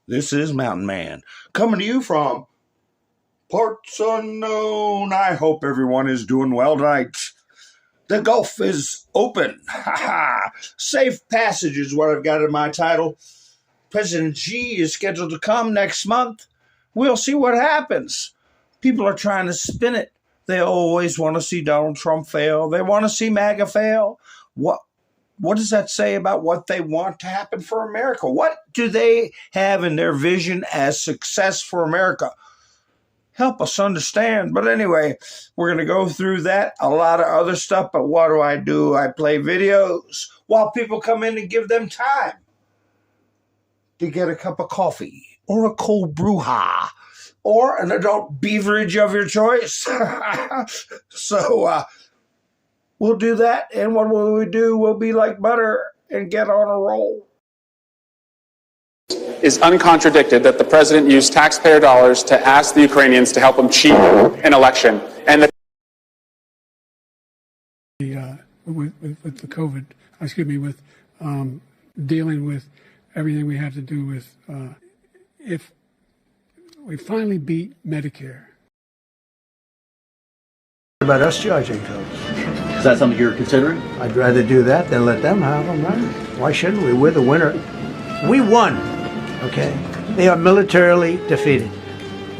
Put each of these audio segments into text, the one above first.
This is Mountain Man, coming to you from parts unknown. I hope everyone is doing well tonight. The Gulf is open. Safe passage is what I've got in my title. President Xi is scheduled to come next month. We'll see what happens. People are trying to spin it. They always want to see Donald Trump fail. They want to see MAGA fail. What does that say about what they want to happen for America? What do they have in their vision as success for America? Help us understand. But anyway, we're going to go through that, a lot of other stuff. But what do? I play videos while people come in and give them time to get a cup of coffee or a cold brouhaha or an adult beverage of your choice. So we'll do that. And what will we do? We'll be like butter and get on a roll. Is uncontradicted that the president used taxpayer dollars to ask the Ukrainians to help him cheat an election, and that with the COVID, with dealing with everything we have to do with if we finally beat Medicare. About us charging tolls. Is that something you're considering? I'd rather do that than let them have them, right? Why shouldn't we? We're the winner. We won, okay? They are militarily defeated.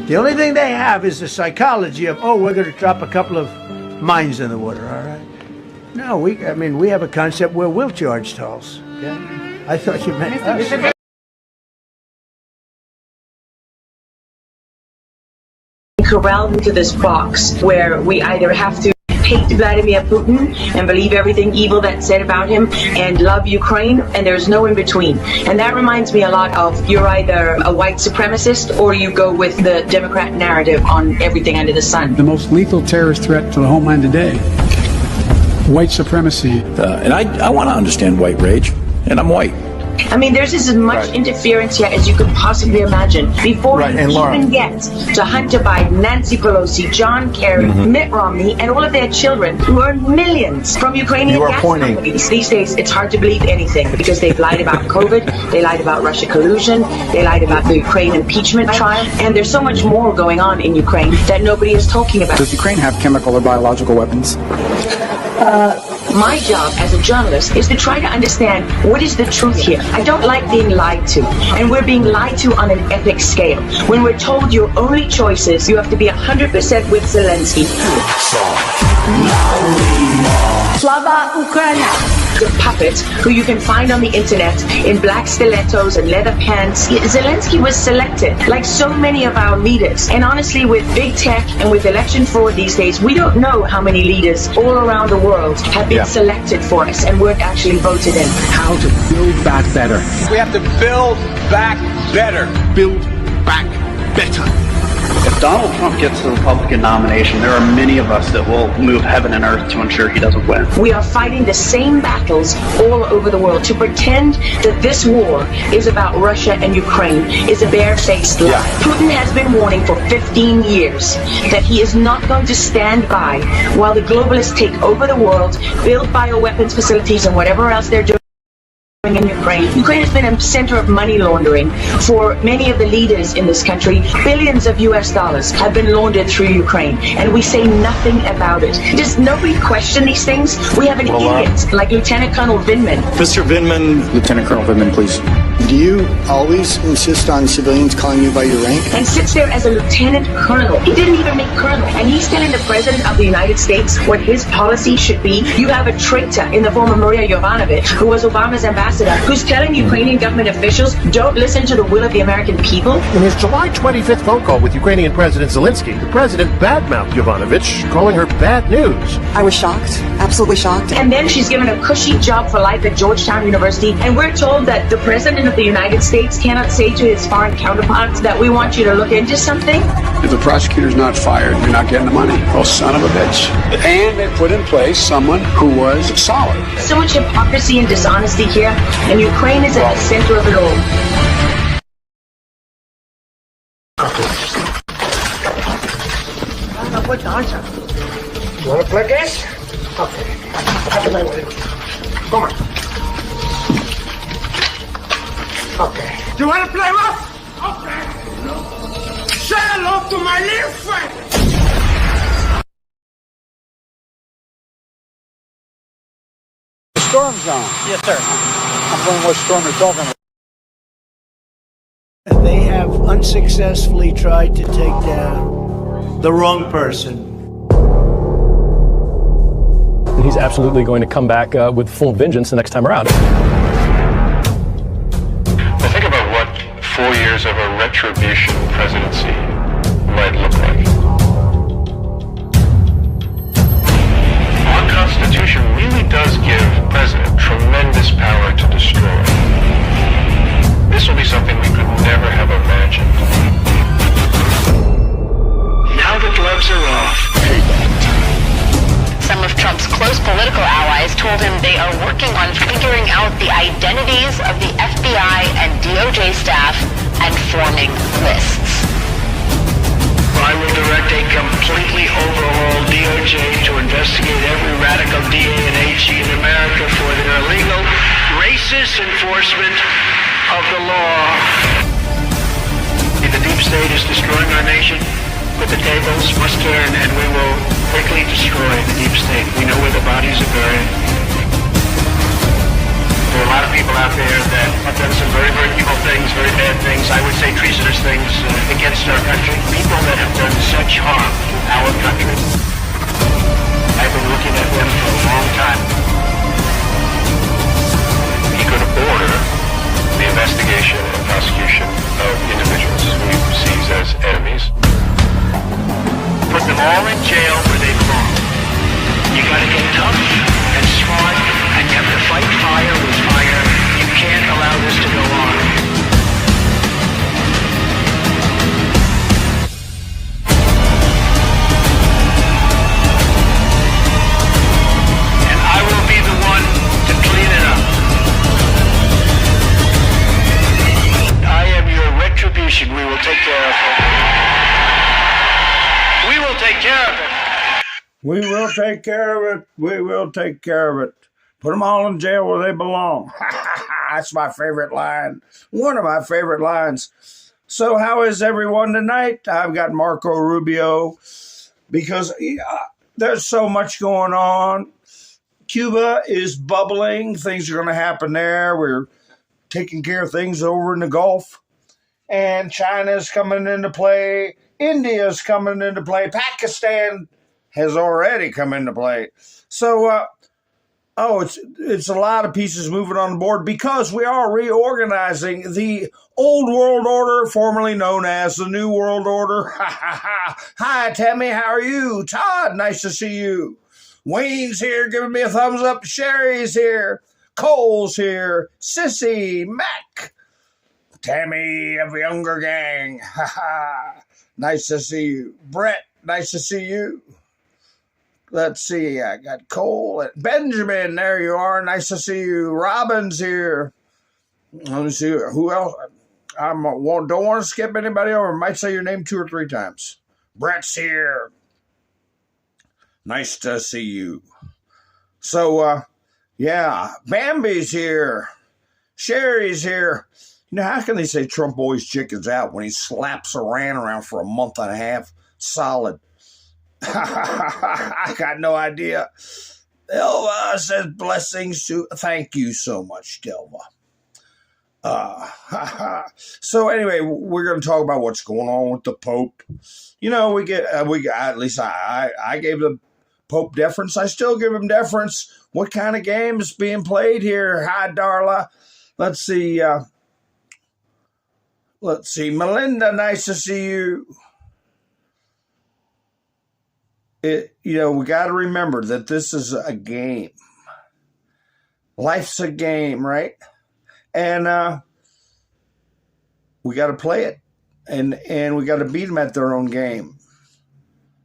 The only thing they have is the psychology of, oh, we're going to drop a couple of mines in the water, all right? No, we have a concept where we'll charge tolls, okay? I thought you meant us. Corralled into this box where we either have to hate Vladimir Putin and believe everything evil that's said about him and love Ukraine, and there's no in between. And that reminds me a lot of you're either a white supremacist or you go with the Democrat narrative on everything under the sun. The most lethal terrorist threat to the homeland today, white supremacy. And I want to understand white rage, and I'm white. I mean, there's as much interference here as you could possibly imagine. Before you even get to Hunter Biden, Nancy Pelosi, John Kerry, Mitt Romney, and all of their children who earn millions from Ukrainian gas companies. These days, it's hard to believe anything because they've lied about COVID, they lied about Russia collusion, they lied about the Ukraine impeachment trial, and there's so much more going on in Ukraine that nobody is talking about. does Ukraine have chemical or biological weapons? My job as a journalist is to try to understand what is the truth here. I don't like being lied to, and we're being lied to on an epic scale. When we're told your only choice is you have to be 100% with Zelensky. Slava Ukraina. The puppet who you can find on the internet in black stilettos and leather pants. Zelensky was selected, like so many of our leaders. And honestly, with big tech and with election fraud these days, we don't know how many leaders all around the world have been selected for us and weren't actually voted in. How to build back better. We have to build back better. Build back better. If Donald Trump gets the Republican nomination, there are many of us that will move heaven and earth to ensure he doesn't win. We are fighting the same battles all over the world. To pretend that this war is about Russia and Ukraine is a barefaced lie. Putin has been warning for 15 years that he is not going to stand by while the globalists take over the world, build bioweapons facilities and whatever else they're doing in Ukraine. Ukraine has been a center of money laundering for many of the leaders in this country. Billions of US dollars have been laundered through Ukraine, and we say nothing about it. Does nobody question these things? We have an idiot like Lieutenant Colonel Vindman. Mr. Vindman. Lieutenant Colonel Vindman, please. Do you always insist on civilians calling you by your rank? And sits there as a lieutenant colonel. He didn't even make colonel. And he's telling the president of the United States what his policy should be. You have a traitor in the form of Maria Yovanovitch, who was Obama's ambassador, who's telling Ukrainian government officials, don't listen to the will of the American people. In his July 25th phone call with Ukrainian President Zelensky, the president badmouthed Yovanovitch, calling her bad news. I was shocked, absolutely shocked. And then she's given a cushy job for life at Georgetown University, and we're told that the president of the United States cannot say to his foreign counterparts that we want you to look into something. If the prosecutor's not fired, you're not getting the money. Oh, son of a bitch. And they put in place someone who was solid. So much hypocrisy and dishonesty here, and Ukraine is at the center of it all. You want to play games? Okay. Come on. Okay. Do you want to play rough? Say hello to my little friend. Storm zone. Yes, sir. I'm wondering what storm you're talking about. They have unsuccessfully tried to take down the wrong person. He's absolutely going to come back with full vengeance the next time around. Well, think about what 4 years of a retribution presidency might look like. Our Constitution really does give the president tremendous power to destroy. This will be something we could never have imagined. Now the gloves are off. Some of Trump's close political allies told him they are working on figuring out the identities of the FBI and DOJ staff and forming lists. I will direct a completely overhauled DOJ to investigate every radical DA and AG in America for their illegal, racist enforcement of the law. The deep state is destroying our nation, but the tables must turn and we will quickly destroy the deep state. We know where the bodies are buried. There are a lot of people out there that have done some very, very evil things, very bad things, I would say treasonous things against our country. People that have done such harm to our country. I've been looking at them for a long time. He could order the investigation and prosecution of individuals who he sees as enemies. Put them all in jail where they belong. You gotta get tough and smart, and you have to fight fire with fire. You can't allow this to go on. And I will be the one to clean it up. I am your retribution. We will take care of it. We will take care of it. We will take care of it. We will take care of it. Put them all in jail where they belong. That's my favorite line. One of my favorite lines. So how is everyone tonight? I've got Marco Rubio because there's so much going on. Cuba is bubbling. Things are going to happen there. We're taking care of things over in the Gulf. And China's coming into play. India's coming into play. Pakistan has already come into play. So, it's a lot of pieces moving on the board because we are reorganizing the old world order, formerly known as the new world order. Hi, Tammy. How are you? Todd, nice to see you. Wayne's here giving me a thumbs up. Sherry's here. Cole's here. Sissy, Mac. Tammy of the Younger Gang. Nice to see you. Brett, nice to see you. Let's see, I got Cole and Benjamin. There you are. Nice to see you. Robin's here. Let me see who else. I don't want to skip anybody over. Might say your name 2 or 3 times. Brett's here. Nice to see you. So, yeah, Bambi's here. Sherry's here. You know, how can they say Trump always chickens out when he slaps Iran around for a month and a half solid? I got no idea. Delva says blessings to. Thank you so much, Delva. So anyway, we're going to talk about what's going on with the Pope. You know, we at least I gave the Pope deference. I still give him deference. What kind of game is being played here? Hi, Darla. Let's see. Melinda, nice to see you. We got to remember that this is a game. Life's a game, right? And we got to play it. And we got to beat them at their own game.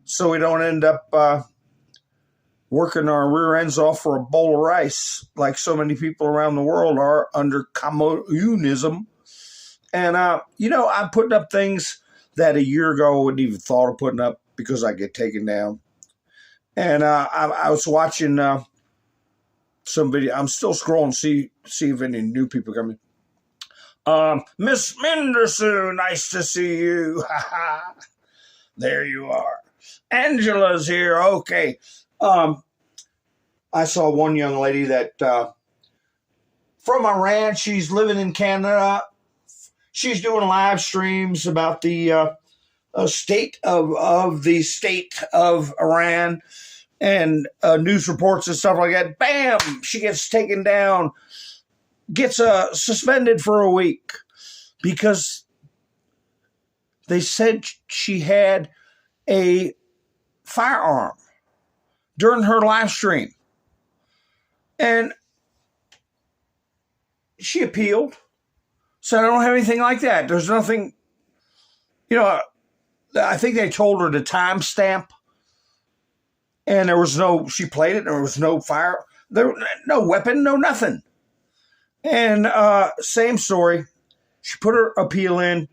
So we don't end up working our rear ends off for a bowl of rice like so many people around the world are under communism. And, I put up things that a year ago I wouldn't even thought of putting up because I get taken down. And I was watching some video. I'm still scrolling, see if any new people come in. Miss Mendersoon, nice to see you. There you are. Angela's here. Okay. I saw one young lady that from Iran. She's living in Canada. She's doing live streams about the state of Iran and news reports and stuff like that. Bam! She gets taken down, gets suspended for a week because they said she had a firearm during her live stream. And she appealed. Said, I don't have anything like that. There's nothing, I think they told her to timestamp. And there was she played it. There was no fire, no weapon, no nothing. And same story. She put her appeal in.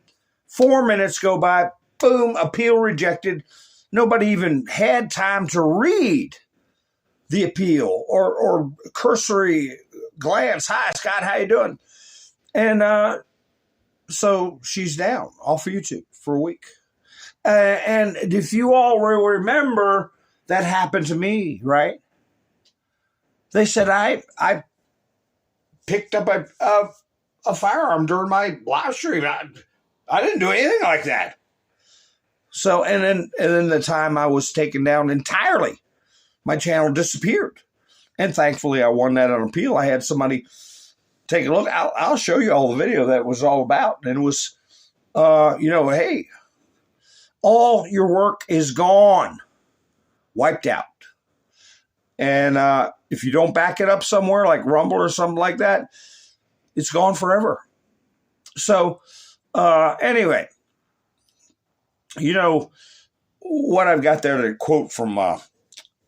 4 minutes go by. Boom, appeal rejected. Nobody even had time to read the appeal or cursory glance. Hi, Scott, how you doing? And so she's down off of YouTube for a week. And if you all remember, that happened to me, right? They said I picked up a firearm during my live stream. I didn't do anything like that. So, and then the time I was taken down entirely, my channel disappeared. And thankfully, I won that on appeal. I had somebody take a look. I'll show you all the video that it was all about. And it was, hey, all your work is gone, wiped out. And if you don't back it up somewhere like Rumble or something like that, it's gone forever. So anyway, what I've got there to quote from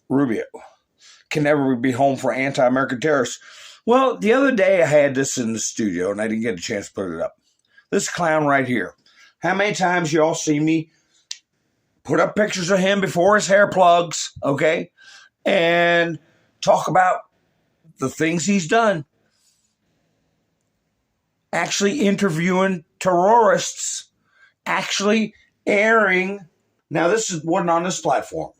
Rubio, can never be home for anti-American terrorists. Well, the other day I had this in the studio and I didn't get a chance to put it up. This clown right here. How many times y'all see me put up pictures of him before his hair plugs, okay, and talk about the things he's done. Actually interviewing terrorists, actually airing. Now, this wasn't on this platform,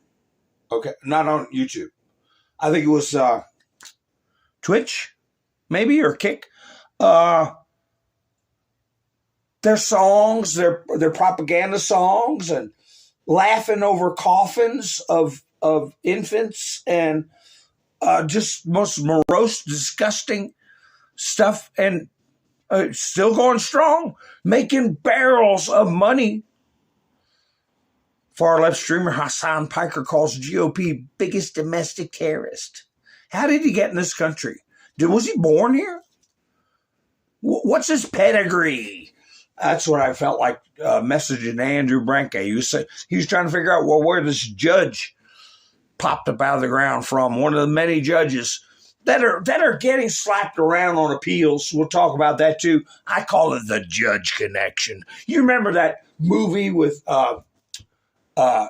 okay, not on YouTube. I think it was Twitch, maybe, or Kick. Their songs, their propaganda songs, and laughing over coffins of infants and just most morose, disgusting stuff, and still going strong, making barrels of money. Far left streamer Hassan Piker calls GOP biggest domestic terrorist. How did he get in this country? Was he born here? What's his pedigree? That's what I felt like messaging Andrew Branke. He was trying to figure out where this judge popped up out of the ground from. One of the many judges that are getting slapped around on appeals. We'll talk about that too. I call it the Judge Connection. You remember that movie with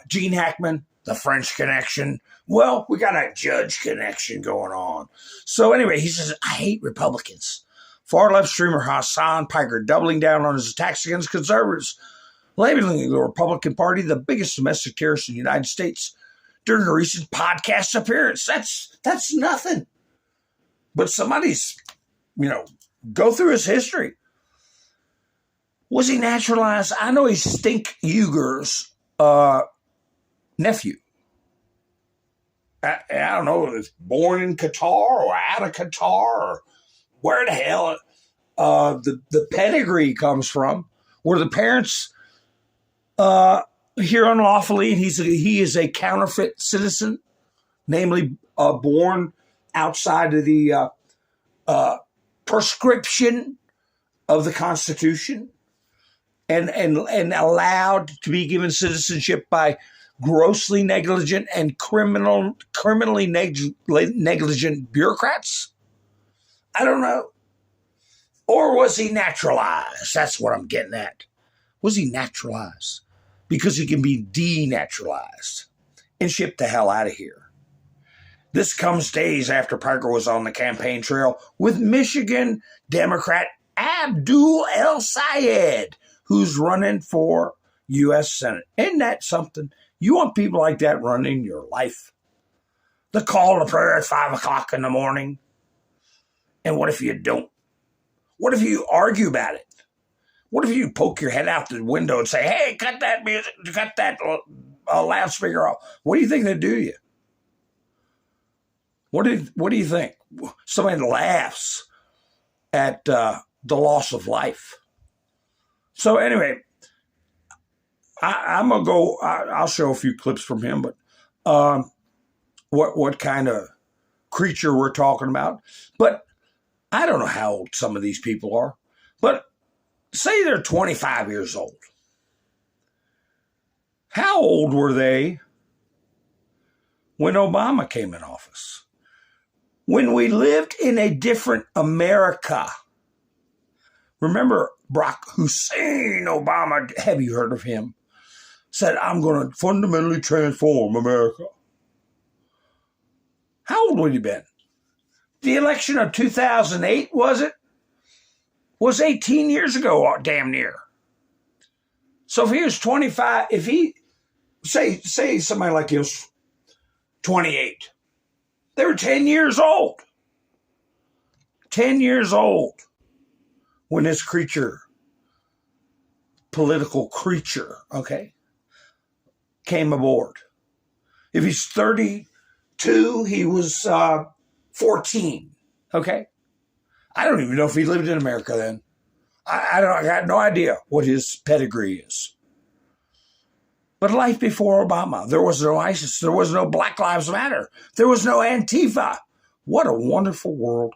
Gene Hackman, The French Connection? Well, we got a Judge Connection going on. So anyway, he says, I hate Republicans. Far left streamer Hassan Piker doubling down on his attacks against conservatives, labeling the Republican Party the biggest domestic terrorist in the United States during a recent podcast appearance. That's nothing. But somebody's, go through his history. Was he naturalized? I know he's Stink Uyghur's nephew. I don't know if it's born in Qatar or out of Qatar or where the hell the pedigree comes from, where the parents here unlawfully, and he is a counterfeit citizen, namely born outside of the prescription of the Constitution, and allowed to be given citizenship by grossly negligent and criminally negligent bureaucrats? I don't know. Or was he naturalized? That's what I'm getting at. Was he naturalized? Because he can be denaturalized and shipped the hell out of here. This comes days after Parker was on the campaign trail with Michigan Democrat Abdul El Sayed, who's running for U.S. Senate. Isn't that something? You want people like that running your life? The call to prayer at 5 o'clock in the morning. And what if you don't? What if you argue about it? What if you poke your head out the window and say, hey, cut that music, cut that loudspeaker off? What do you think they do to you? What do you think? Somebody laughs at the loss of life. So anyway, I'm going to go, I'll show a few clips from him, but what kind of creature we're talking about. But I don't know how old some of these people are, but say they're 25 years old. How old were they when Obama came in office? When we lived in a different America. Remember Barack Hussein Obama, have you heard of him? Said, I'm going to fundamentally transform America. How old would you been? The election of 2008, was it? Was 18 years ago, damn near. So if he was 25, if he, say somebody like he was 28, they were 10 years old. 10 years old when this creature, political creature, okay, came aboard. If he's 32, he was 14, okay? I don't even know if he lived in America then. I got no idea what his pedigree is. But life before Obama, there was no ISIS, there was no Black Lives Matter, there was no Antifa. What a wonderful world.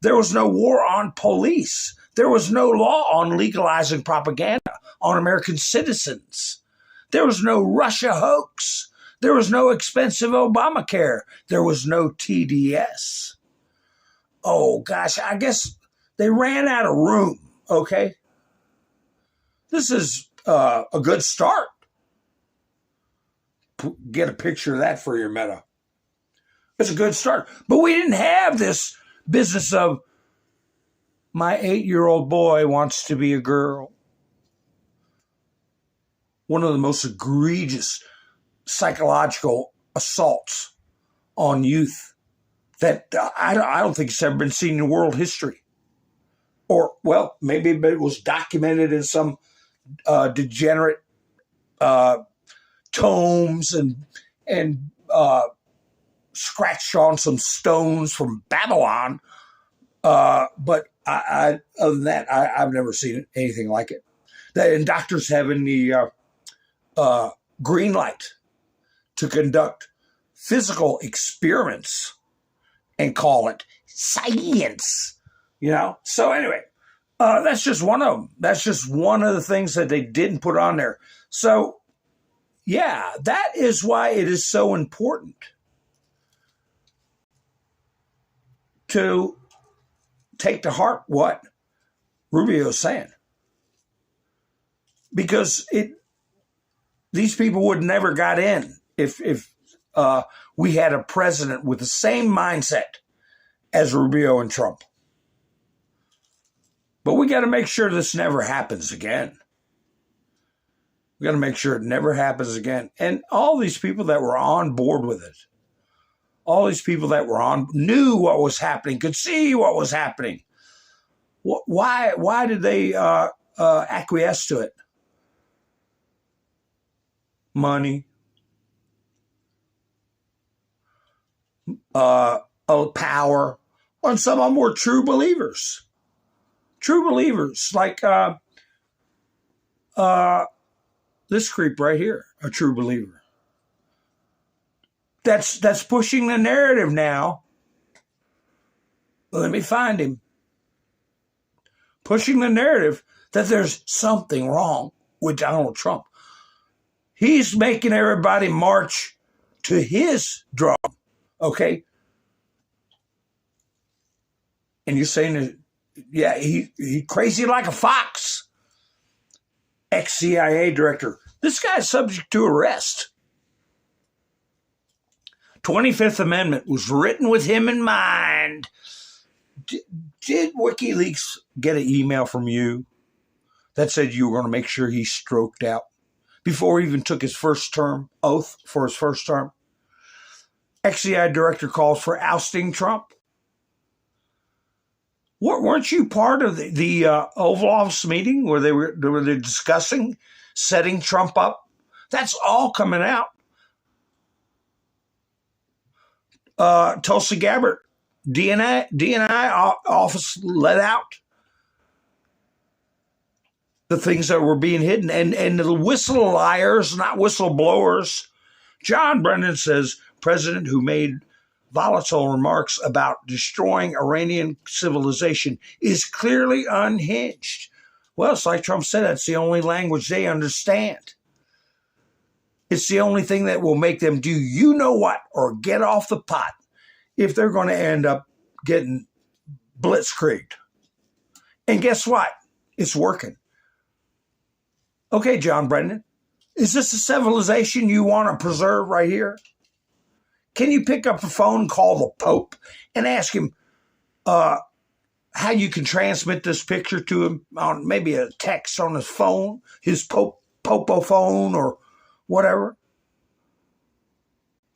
There was no war on police. There was no law on legalizing propaganda on American citizens. There was no Russia hoax. There was no expensive Obamacare. There was no TDS. Oh, gosh, I guess they ran out of room, okay? This is a good start. Get a picture of that for your meta. It's a good start. But we didn't have this business of my 8-year-old boy wants to be a girl. One of the most egregious psychological assaults on youth that I don't think it's ever been seen in world history. Or, well, maybe it was documented in some degenerate tomes and scratched on some stones from Babylon. But other than that, I've never seen anything like it. And doctors having the green light to conduct physical experiments and call it science, you know? So anyway, that's just one of them. That's just one of the things that they didn't put on there. So yeah, that is why it is so important to take to heart what Rubio is saying. Because these people would never got in if we had a president with the same mindset as Rubio and Trump. But we got to make sure this never happens again. We got to make sure it never happens again. And all these people that were on board with it, all these people that were knew what was happening, could see what was happening. Why did they acquiesce to it? Money, power, and some of them were true believers. True believers, like this creep right here, a true believer. That's pushing the narrative now. Let me find him. Pushing the narrative that there's something wrong with Donald Trump. He's making everybody march to his drum, okay? And you're saying that, yeah, he crazy like a fox. Ex-CIA director. This guy's subject to arrest. 25th Amendment was written with him in mind. Did WikiLeaks get an email from you that said you were going to make sure he stroked out before he even took his first term oath for his first term? XCI director calls for ousting Trump. Weren't you part of the Oval Office meeting where they were discussing setting Trump up? That's all coming out. Tulsi Gabbard, DNI office let out the things that were being hidden, and the whistle liars, not whistleblowers. John Brennan says president who made volatile remarks about destroying Iranian civilization is clearly unhinged. Well, it's like Trump said, that's the only language they understand. It's the only thing that will make them do you know what or get off the pot if they're going to end up getting blitzkrieged. And guess what? It's working. Okay, John Brennan, is this a civilization you want to preserve right here? Can you pick up the phone and call the Pope and ask him how you can transmit this picture to him on maybe a text on his phone, his Popo phone or whatever?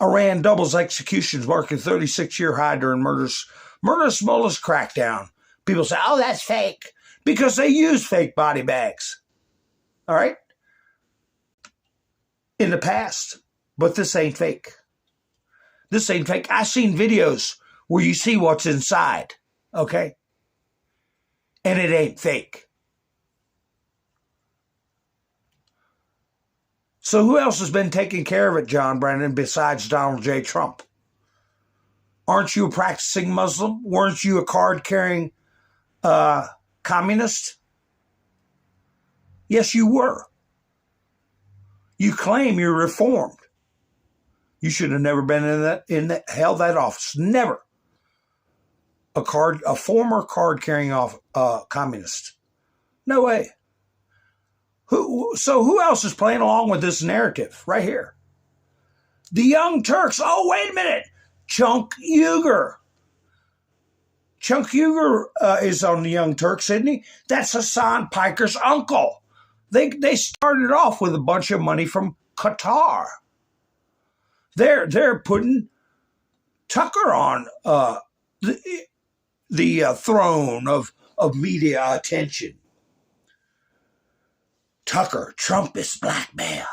Iran doubles executions, marking 36-year high during murderous Mullah's crackdown. People say, oh, that's fake, because they use fake body bags. All right? In the past. But this ain't fake. This ain't fake. I've seen videos where you see what's inside, okay? And it ain't fake. So who else has been taking care of it, John Brennan, besides Donald J. Trump? Aren't you a practicing Muslim? Weren't you a card-carrying communist? Yes, you were. You claim you're reformed. You should have never been held that office. Never. A former card-carrying communist. No way. So who else is playing along with this narrative right here? The Young Turks. Oh, wait a minute. Chunk Uyghur. Chunk Uyghur is on the Young Turks, isn't he? That's Hassan Piker's uncle. They started off with a bunch of money from Qatar. They're putting Tucker on the throne of media attention. Tucker, Trump is blackmailed.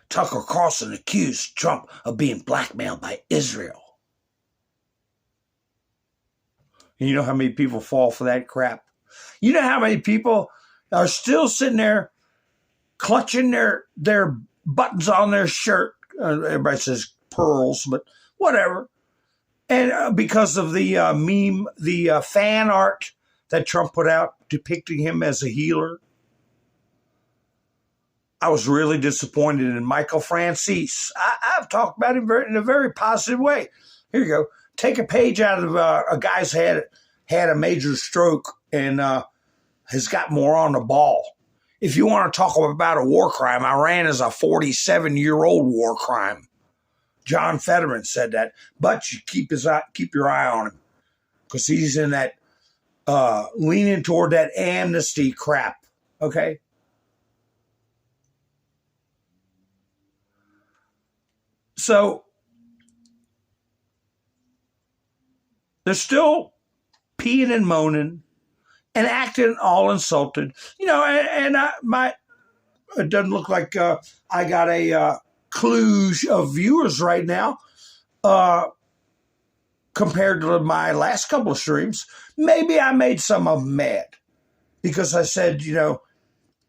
Tucker Carlson accused Trump of being blackmailed by Israel. And you know how many people fall for that crap? You know how many people are still sitting there clutching their buttons on their shirt. Everybody says pearls, but whatever. And because of the meme, the fan art that Trump put out depicting him as a healer. I was really disappointed in Michael Francis. I've talked about him in a very positive way. Here you go. Take a page out of a guy's head, had a major stroke and has got more on the ball. If you want to talk about a war crime, Iran is a 47-year-old war crime. John Fetterman said that, but you keep your eye on him because he's in that leaning toward that amnesty crap. Okay. So they're still peeing and moaning and acting all insulted, you know. And it doesn't look like I got a kludge of viewers right now compared to my last couple of streams. Maybe I made some of them mad because I said, you know,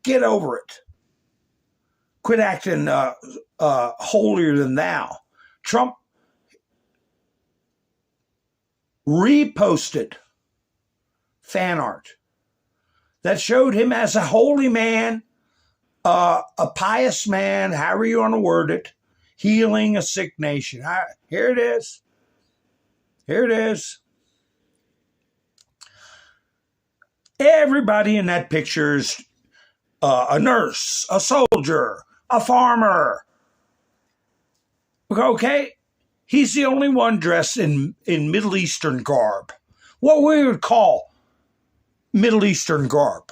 get over it. Quit acting holier than thou. Trump reposted fan art that showed him as a holy man, a pious man, however you want to word it, healing a sick nation. Here it is. Here it is. Everybody in that picture is a nurse, a soldier, a farmer. Okay? He's the only one dressed in Middle Eastern garb what we would call Middle Eastern garb.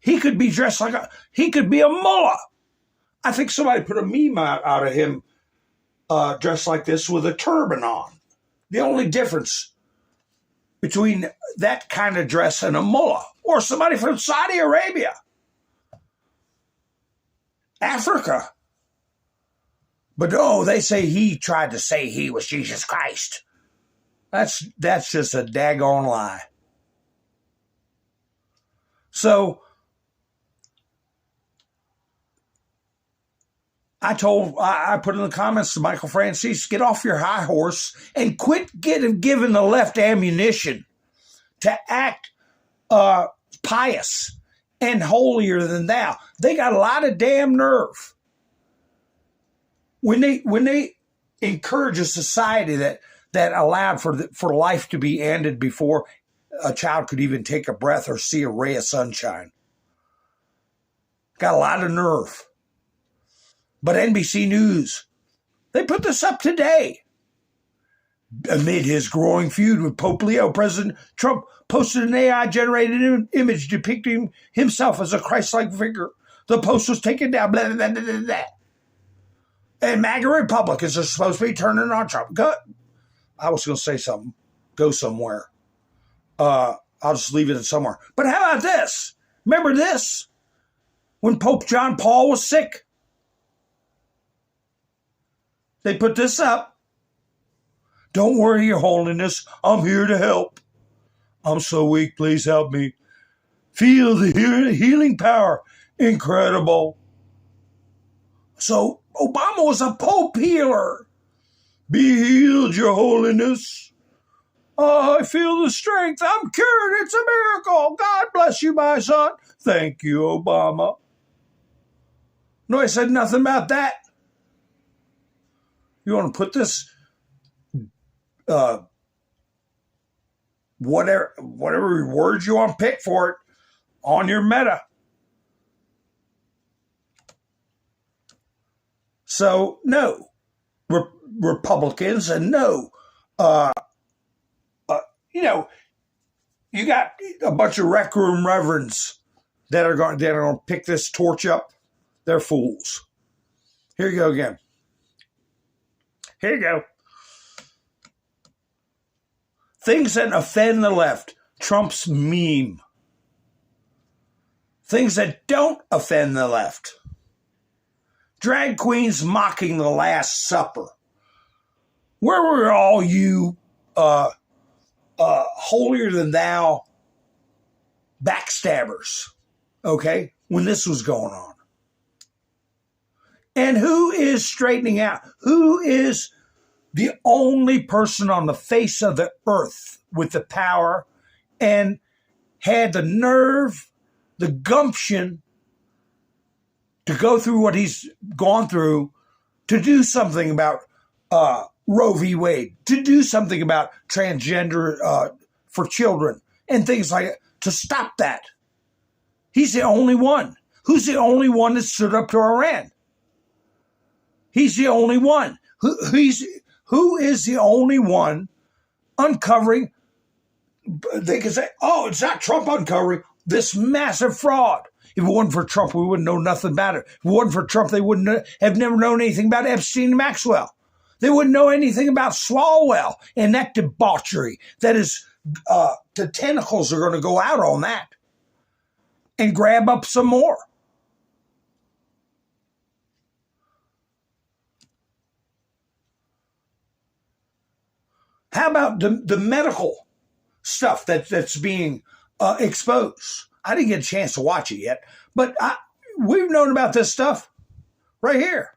He could be dressed he could be a mullah. I think somebody put a meme out of him dressed like this with a turban on. The only difference between that kind of dress and a mullah, or somebody from Saudi Arabia, Africa. But they say he tried to say he was Jesus Christ. That's just a daggone lie. So I put in the comments to Michael Francis, get off your high horse and quit giving the left ammunition to act pious and holier than thou. They got a lot of damn nerve. When they encourage a society that allowed for life to be ended before a child could even take a breath or see a ray of sunshine. Got a lot of nerve. But NBC News, they put this up today. Amid his growing feud with Pope Leo, President Trump posted an AI-generated image depicting himself as a Christ-like figure. The post was taken down, blah, blah, blah, blah, blah. And MAGA Republicans are supposed to be turning on Trump. I was going to say something. Go somewhere. I'll just leave it somewhere. But how about this? Remember this? When Pope John Paul was sick, they put this up. Don't worry, Your Holiness. I'm here to help. I'm so weak. Please help me. Feel the healing power. Incredible. So Obama was a Pope healer. Be healed, Your Holiness. I feel the strength. I'm cured. It's a miracle. God bless you, my son. Thank you, Obama. No, I said nothing about that. You want to put this, whatever words you want to pick for it, on your meta. So, no, Republicans, and no, you got a bunch of rec room reverends that are going to pick this torch up. They're fools. Here you go again. Here you go. Things that offend the left. Trump's meme. Things that don't offend the left. Drag queens mocking the Last Supper. Where were all you holier than thou backstabbers, okay, when this was going on? And who is straightening out? Who is the only person on the face of the earth with the power and had the nerve, the gumption to go through what he's gone through, to do something about Roe v. Wade, to do something about transgender for children and things like that, to stop that? He's the only one. Who's the only one that stood up to Iran? He's the only one. Who is the only one uncovering? They can say, oh, it's not Trump uncovering this massive fraud. If it wasn't for Trump, we wouldn't know nothing about it. If it wasn't for Trump, they wouldn't have never known anything about Epstein and Maxwell. They wouldn't know anything about Swalwell and that debauchery. That is, the tentacles are going to go out on that and grab up some more. How about the medical stuff that's being exposed? I didn't get a chance to watch it yet, but we've known about this stuff right here.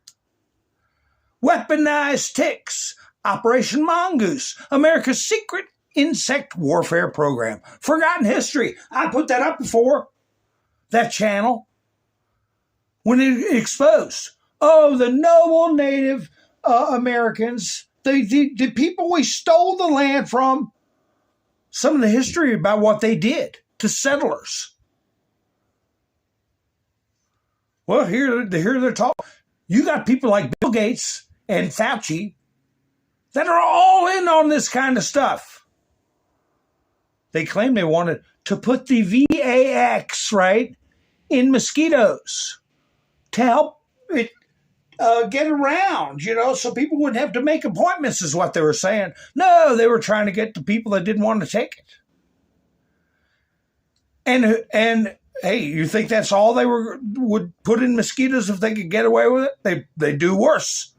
Weaponized ticks, Operation Mongoose, America's secret insect warfare program. Forgotten history. I put that up before, that channel, when it exposed. Oh, the noble Native Americans, the people we stole the land from, some of the history about what they did to settlers. Well, here they're talking. You got people like Bill Gates and Fauci that are all in on this kind of stuff. They claim they wanted to put the VAX, right, in mosquitoes to help it get around, so people wouldn't have to make appointments is what they were saying. No, they were trying to get the people that didn't want to take it. And hey, you think that's all they would put in mosquitoes if they could get away with it? They do worse.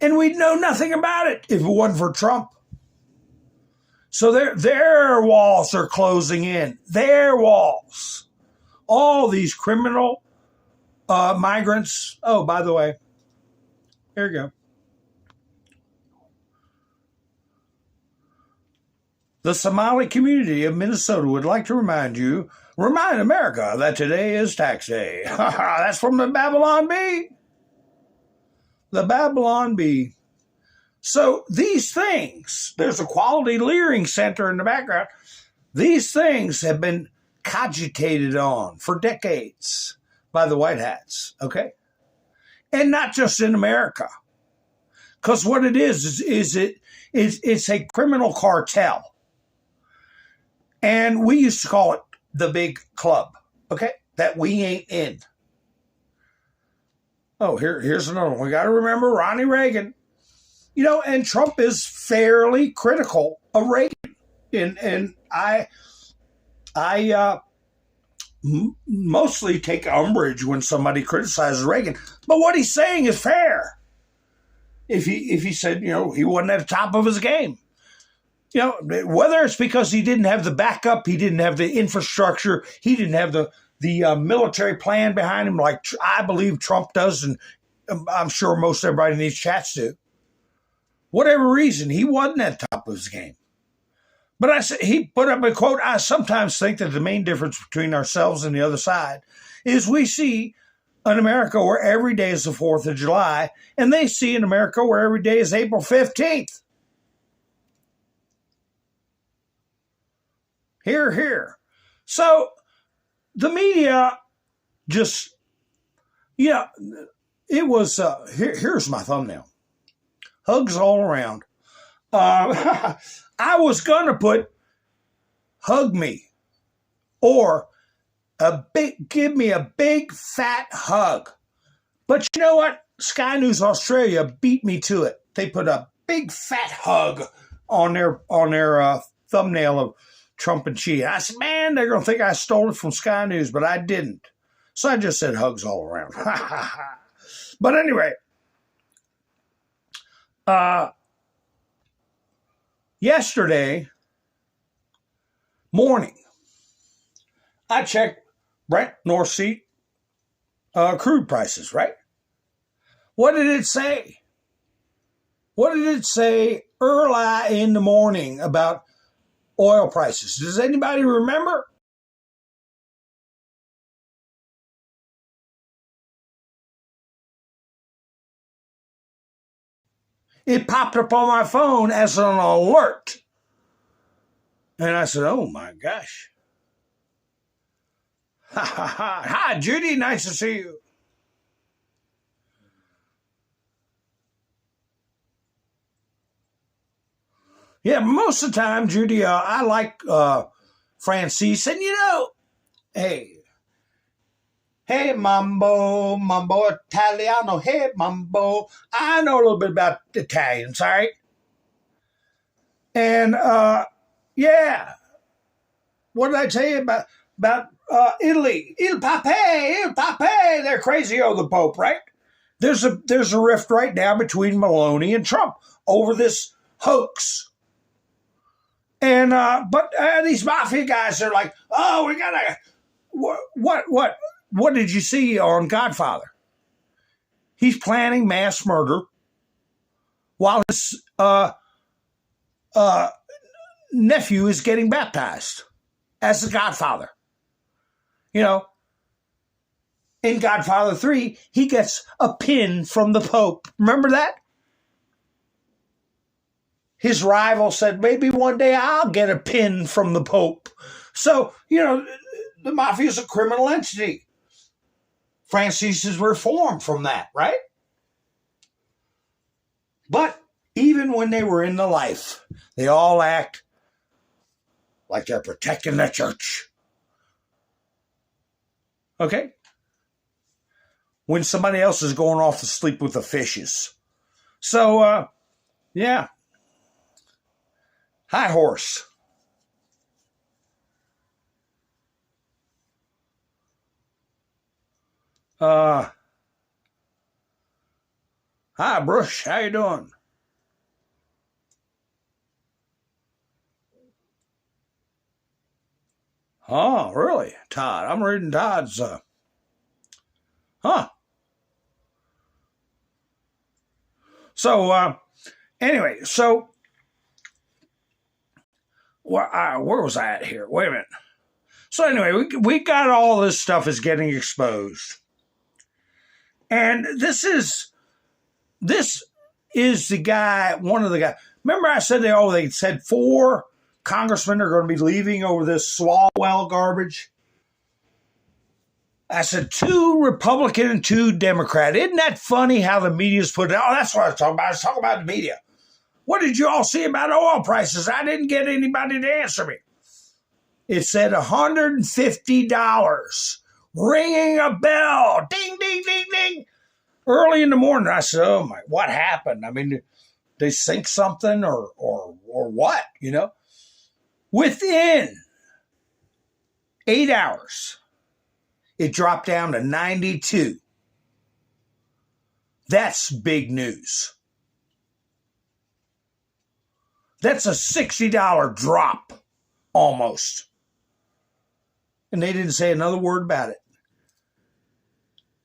And we'd know nothing about it if it wasn't for Trump. So their walls are closing in. Their walls. All these criminal migrants. Oh, by the way, here you go. The Somali community of Minnesota would like to remind America that today is tax day. That's from the Babylon Bee. The Babylon Bee. So these things, there's a quality leering center in the background. These things have been cogitated on for decades by the white hats, okay? And not just in America. Because what it is it's a criminal cartel. And we used to call it the big club, okay, that we ain't in. Oh, here's another one. We got to remember Ronnie Reagan. And Trump is fairly critical of Reagan. And I mostly take umbrage when somebody criticizes Reagan. But what he's saying is fair. If he said, he wasn't at the top of his game. Whether it's because he didn't have the backup, he didn't have the infrastructure, he didn't have the military plan behind him like I believe Trump does, and I'm sure most everybody in these chats do. Whatever reason, he wasn't at the top of his game. But he put up a quote, I sometimes think that the main difference between ourselves and the other side is we see an America where every day is the 4th of July, and they see an America where every day is April 15th. Hear, hear. So the media just, it was, here's my thumbnail. Hugs all around. I was going to put hug me or give me a big fat hug. But you know what? Sky News Australia beat me to it. They put a big fat hug on their thumbnail of Trump and Xi. I said, man, they're going to think I stole it from Sky News, but I didn't. So I just said hugs all around. But anyway, yesterday morning, I checked Brent North Sea crude prices, right? What did it say? What did it say early in the morning about oil prices? Does anybody remember? It popped up on my phone as an alert. And I said, oh my gosh. Ha ha ha. Hi, Judy. Nice to see you. Yeah, most of the time, Judy, I like Francis. And hey, mambo Italiano, hey, mambo. I know a little bit about Italians, all right? And, yeah. What did I tell you about Italy? Il Pape, they're crazy over the Pope, right? There's a rift right now between Meloni and Trump over this hoax. And but these mafia guys are like, oh, we gotta what did you see on Godfather? He's planning mass murder while his nephew is getting baptized as the Godfather. In Godfather 3, he gets a pin from the Pope. Remember that? His rival said, maybe one day I'll get a pin from the Pope. So, the mafia is a criminal entity. Francis is reformed from that, right? But even when they were in the life, they all act like they're protecting the church. Okay? When somebody else is going off to sleep with the fishes. So, yeah. Hi, horse. Hi, Brush. How you doing? Oh, really, Todd? I'm reading Todd's. So, anyway, so where was I at here? Wait a minute. So anyway, we got all this stuff is getting exposed, and this is the guy. One of the guys. Remember, I said they said 4 congressmen are going to be leaving over this Swalwell garbage. I said 2 Republican and 2 Democrat. Isn't that funny how the media's put it? Oh, that's what I was talking about. I was talking about the media. What did you all see about oil prices? I didn't get anybody to answer me. It said $150. Ringing a bell. Ding, ding, ding, ding. Early in the morning, I said, oh, my, what happened? I mean, did they sink something or what, you know? Within 8 hours, it dropped down to 92. That's big news. That's a $60 drop, almost. And they didn't say another word about it.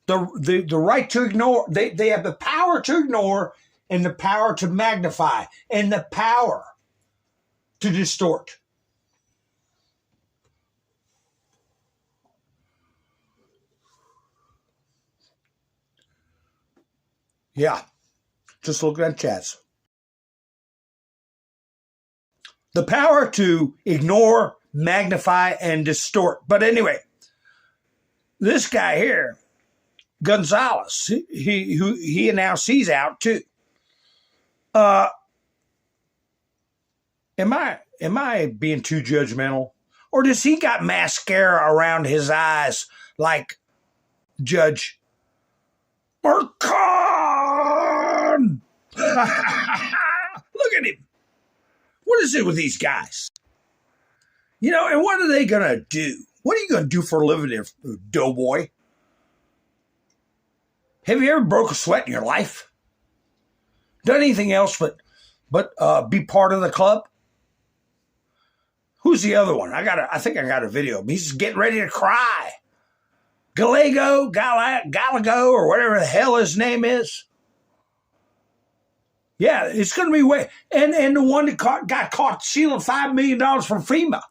The right to ignore, they have the power to ignore and the power to magnify and the power to distort. Yeah, just look at chats. The power to ignore, magnify, and distort. But anyway, this guy here, Gonzalez, he announced he's out too. Am I being too judgmental? Or does he got mascara around his eyes like Judge Marcon? Look at him. What is it with these guys? You know, and what are they going to do? What are you going to do for a living there, doughboy? Have you ever broke a sweat in your life? Done anything else but be part of the club? Who's the other one? I think I got a video. He's getting ready to cry. Gallego, or whatever the hell his name is. Yeah, it's going to be way. And the one that got caught stealing $5 million from FEMA.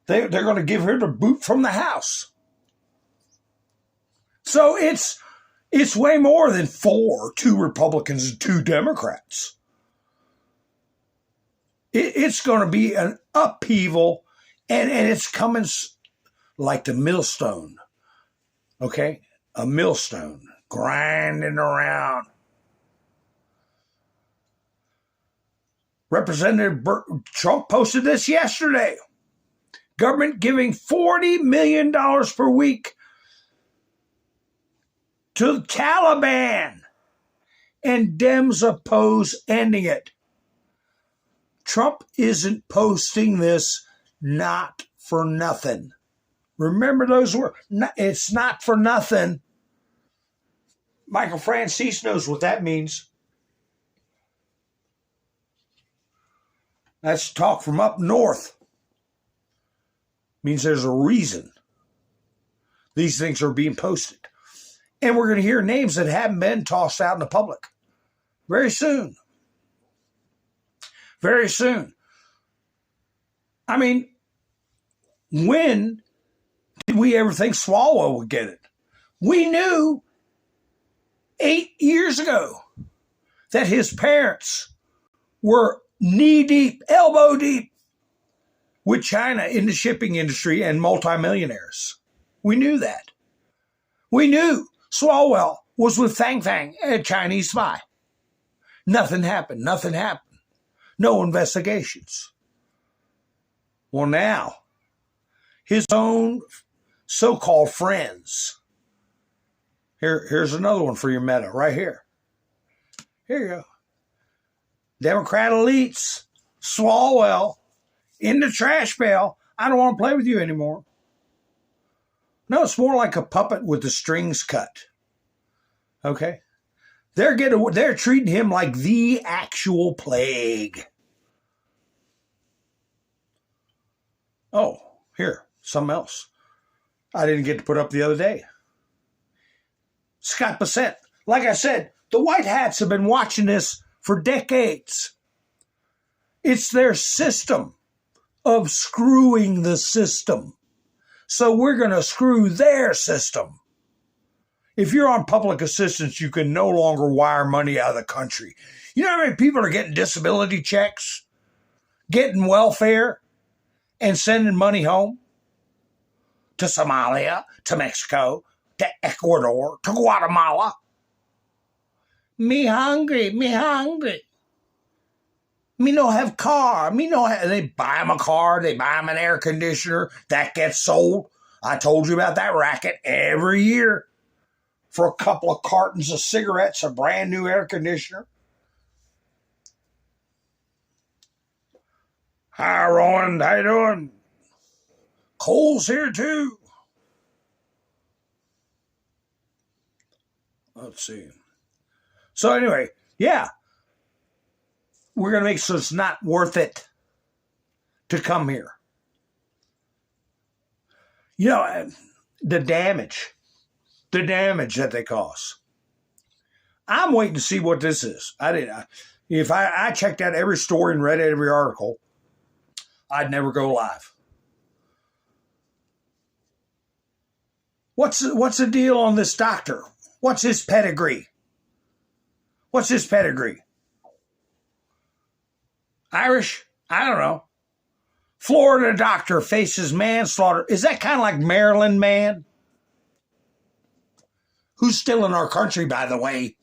They're going to give her the boot from the house. So it's way more than 2 Republicans and 2 Democrats. It's going to be an upheaval, and it's coming like the millstone. Okay? A millstone grinding around. Representative Trump posted this yesterday. Government giving $40 million per week to the Taliban, and Dems oppose ending it. Trump isn't posting this not for nothing. Remember those words. It's not for nothing. Michael Francis knows what that means. That's talk from up north. Means there's a reason these things are being posted. And we're going to hear names that haven't been tossed out in the public very soon. Very soon. I mean, when did we ever think Swalwell would get it? We knew 8 years ago that his parents were knee-deep, elbow-deep with China in the shipping industry and multimillionaires. We knew that. We knew Swalwell was with Fang Fang, a Chinese spy. Nothing happened. Nothing happened. No investigations. Well, now, his own so-called friends. Here's another one for your meta right here. Here you go. Democrat elites, Swalwell, in the trash bale. I don't want to play with you anymore. No, it's more like a puppet with the strings cut. Okay? They're treating him like the actual plague. Oh, here, something else I didn't get to put up the other day. Scott Bassett. Like I said, the white hats have been watching this for decades. It's their system of screwing the system. So we're going to screw their system. If you're on public assistance, you can no longer wire money out of the country. You know how many people are getting disability checks, getting welfare, and sending money home? To Somalia, to Mexico, to Ecuador, to Guatemala. Me hungry. Me no have car. They buy them a car. They buy them an air conditioner. That gets sold. I told you about that racket every year. For a couple of cartons of cigarettes, a brand new air conditioner. Hi, Roland. How you doing? Cole's here, too. Let's see. So anyway, yeah. We're going to make so it's not worth it to come here. You know, the damage that they cause. I'm waiting to see what this is. If I checked out every story and read every article, I'd never go live. What's the deal on this doctor? What's his pedigree? Irish? I don't know. Florida doctor faces manslaughter. Is that kind of like Maryland man? Who's still in our country, by the way.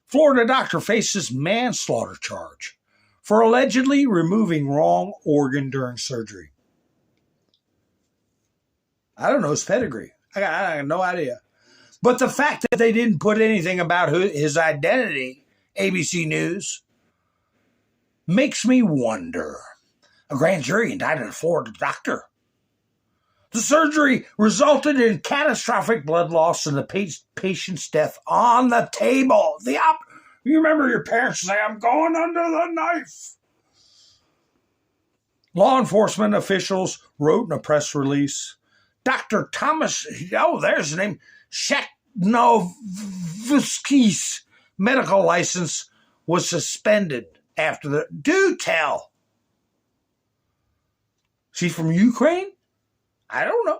Florida doctor faces manslaughter charge for allegedly removing wrong organ during surgery. I don't know his pedigree. I have no idea. But the fact that they didn't put anything about his identity, ABC News, makes me wonder. A grand jury indicted a Florida doctor. The surgery resulted in catastrophic blood loss and the patient's death on the table. You remember your parents say, "I'm going under the knife." Law enforcement officials wrote in a press release, Dr. Thomas, there's his name, Sheknovsky's medical license was suspended after the... Do tell. Is he from Ukraine? I don't know.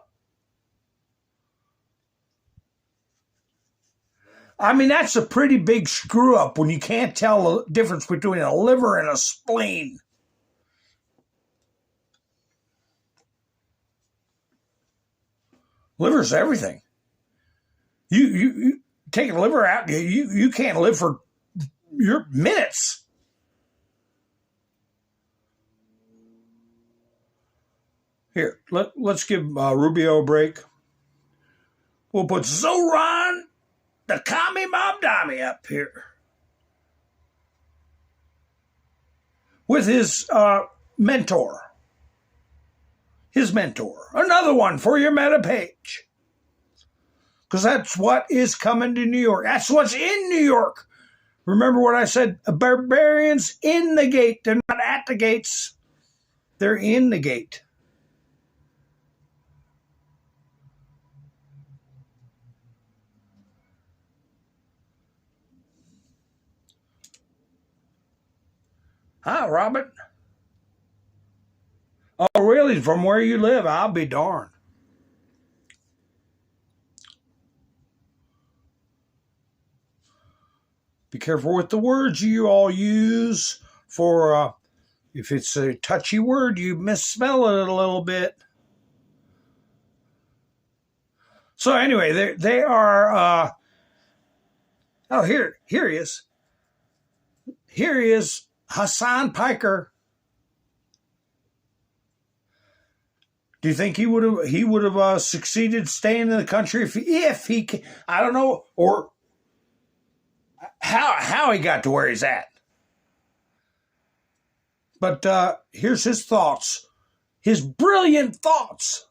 I mean, that's a pretty big screw up when you can't tell the difference between a liver and a spleen. Liver's everything. You take a liver out, you can't live for your minutes. Here, let's give Rubio a break. We'll put Zoran, the commie mob dummy, up here with his mentor. His mentor. Another one for your meta page. Because that's what is coming to New York. That's what's in New York. Remember what I said? Barbarians in the gate. They're not at the gates. They're in the gate. Hi, Robert. Oh, really? From where you live? I'll be darned. Be careful with the words you all use for, if it's a touchy word, you misspell it a little bit. So anyway, they are, oh, here he is. here he is, Hassan Piker. Do you think he would have succeeded staying in the country if he I don't know, or how he got to where he's at? But here's his thoughts, his brilliant thoughts.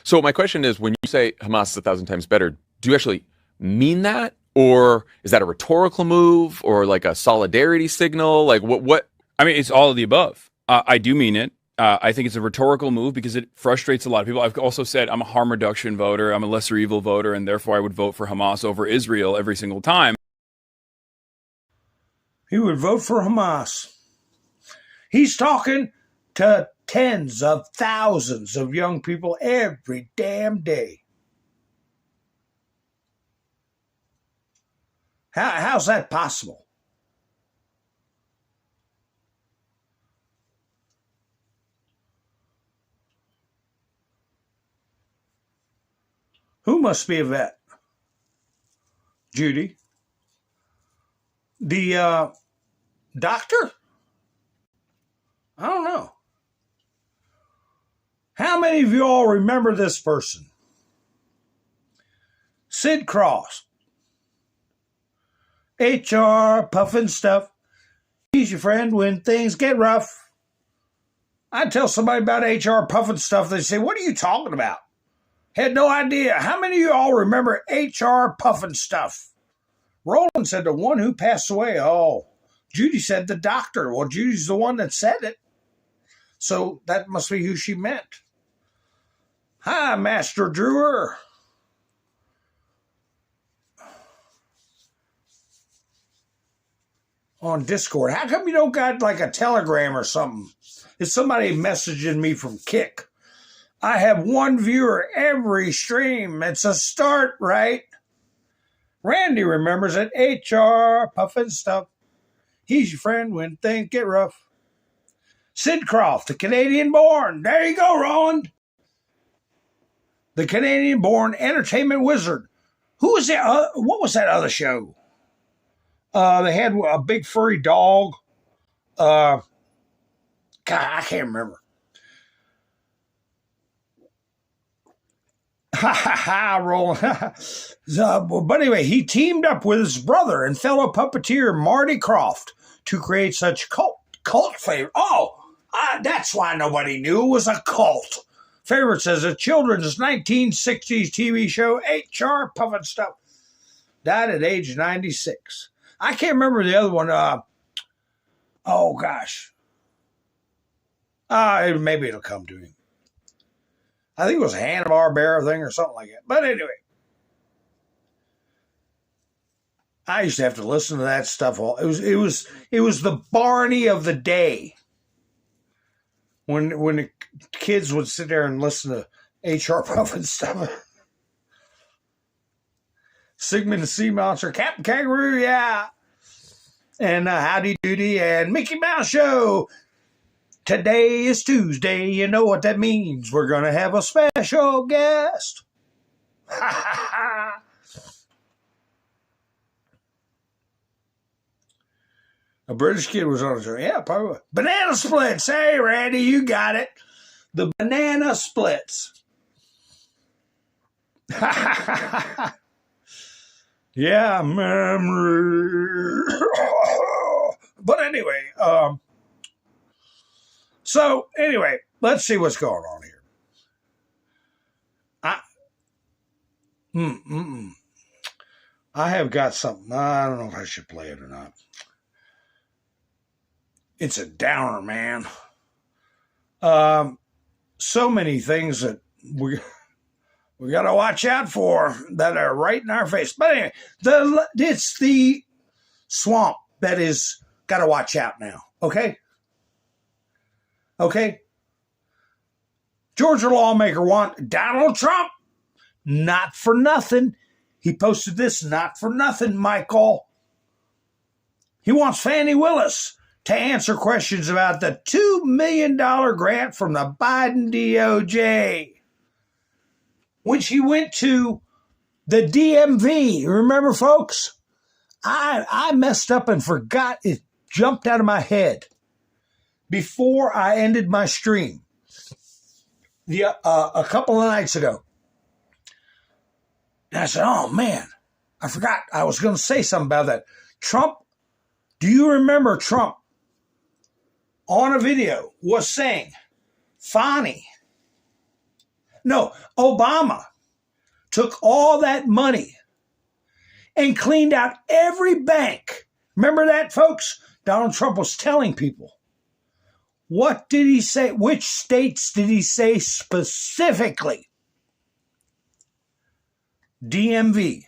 So my question is, when you say Hamas is 1,000 times better, do you actually mean that? Or is that a rhetorical move or like a solidarity signal? Like what? I mean, it's all of the above. I do mean it. I think it's a rhetorical move because it frustrates a lot of people. I've also said I'm a harm reduction voter. I'm a lesser evil voter, and therefore I would vote for Hamas over Israel every single time. He would vote for Hamas. He's talking to tens of thousands of young people every damn day. How's that possible? Who must be a vet? Judy? The doctor? I don't know. How many of you all remember this person? Sid Cross. HR, puffin stuff. He's your friend when things get rough. I tell somebody about HR puffin stuff, they say, what are you talking about? Had no idea. How many of you all remember HR puffin stuff? Roland said the one who passed away. Oh, Judy said the doctor. Well, Judy's the one that said it. So that must be who she meant. Hi, Master Drewer. On Discord. How come you don't got like a telegram or something? Is somebody messaging me from Kick? I have one viewer every stream. It's a start, right? Randy remembers it. HR, puffin stuff. He's your friend when things get rough. Sid Croft, the Canadian-born. There you go, Roland. The Canadian-born entertainment wizard. Who was that? What was that other show? They had a big furry dog. God, I can't remember. Ha ha ha, Roland. But anyway, he teamed up with his brother and fellow puppeteer Marty Croft to create such cult favorite. Oh, that's why nobody knew it was a cult. Favorites as a children's 1960s TV show, HR Puffin Stuff. Died at age 96. I can't remember the other one. Oh, gosh. Maybe it'll come to him. I think it was a Hanna-Barbera thing or something like that. But anyway. I used to have to listen to that stuff. It was the Barney of the day. When the kids would sit there and listen to HR Puffin stuff. Sigmund the Sea Monster, Captain Kangaroo, yeah. And Howdy Doody and Mickey Mouse Show. Today is Tuesday. You know what that means. We're going to have a special guest. Ha ha ha. A British kid was on the show. Yeah, probably. Banana splits. Hey, Randy, you got it. The banana splits. Ha ha ha ha. Yeah, memory. But anyway, so anyway, let's see what's going on here. I have got something. I don't know if I should play it or not. It's a downer, man. So many things that we got to watch out for that are right in our face. But anyway, it's the swamp that is got to watch out now. Okay? Okay? Georgia lawmaker want Donald Trump. Not for nothing. He posted this, not for nothing, Michael. He wants Fannie Willis to answer questions about the $2 million grant from the Biden DOJ. When she went to the DMV, remember, folks? I messed up and forgot. It jumped out of my head before I ended my stream a couple of nights ago. And I said, oh, man, I forgot. I was going to say something about that. Trump, do you remember Trump on a video was saying, Obama took all that money and cleaned out every bank. Remember that, folks? Donald Trump was telling people. What did he say? Which states did he say specifically? DMV.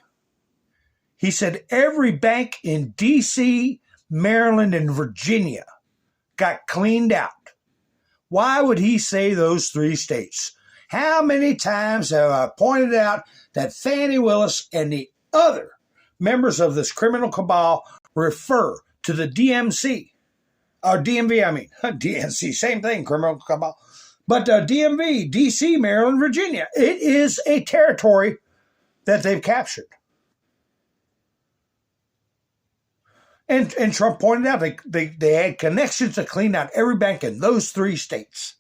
He said every bank in D.C., Maryland, and Virginia got cleaned out. Why would he say those three states? How many times have I pointed out that Fani Willis and the other members of this criminal cabal refer to the DMC, or DMV, I mean, DNC, same thing, criminal cabal. But DMV, DC, Maryland, Virginia, it is a territory that they've captured. And Trump pointed out they had connections to clean out every bank in those three states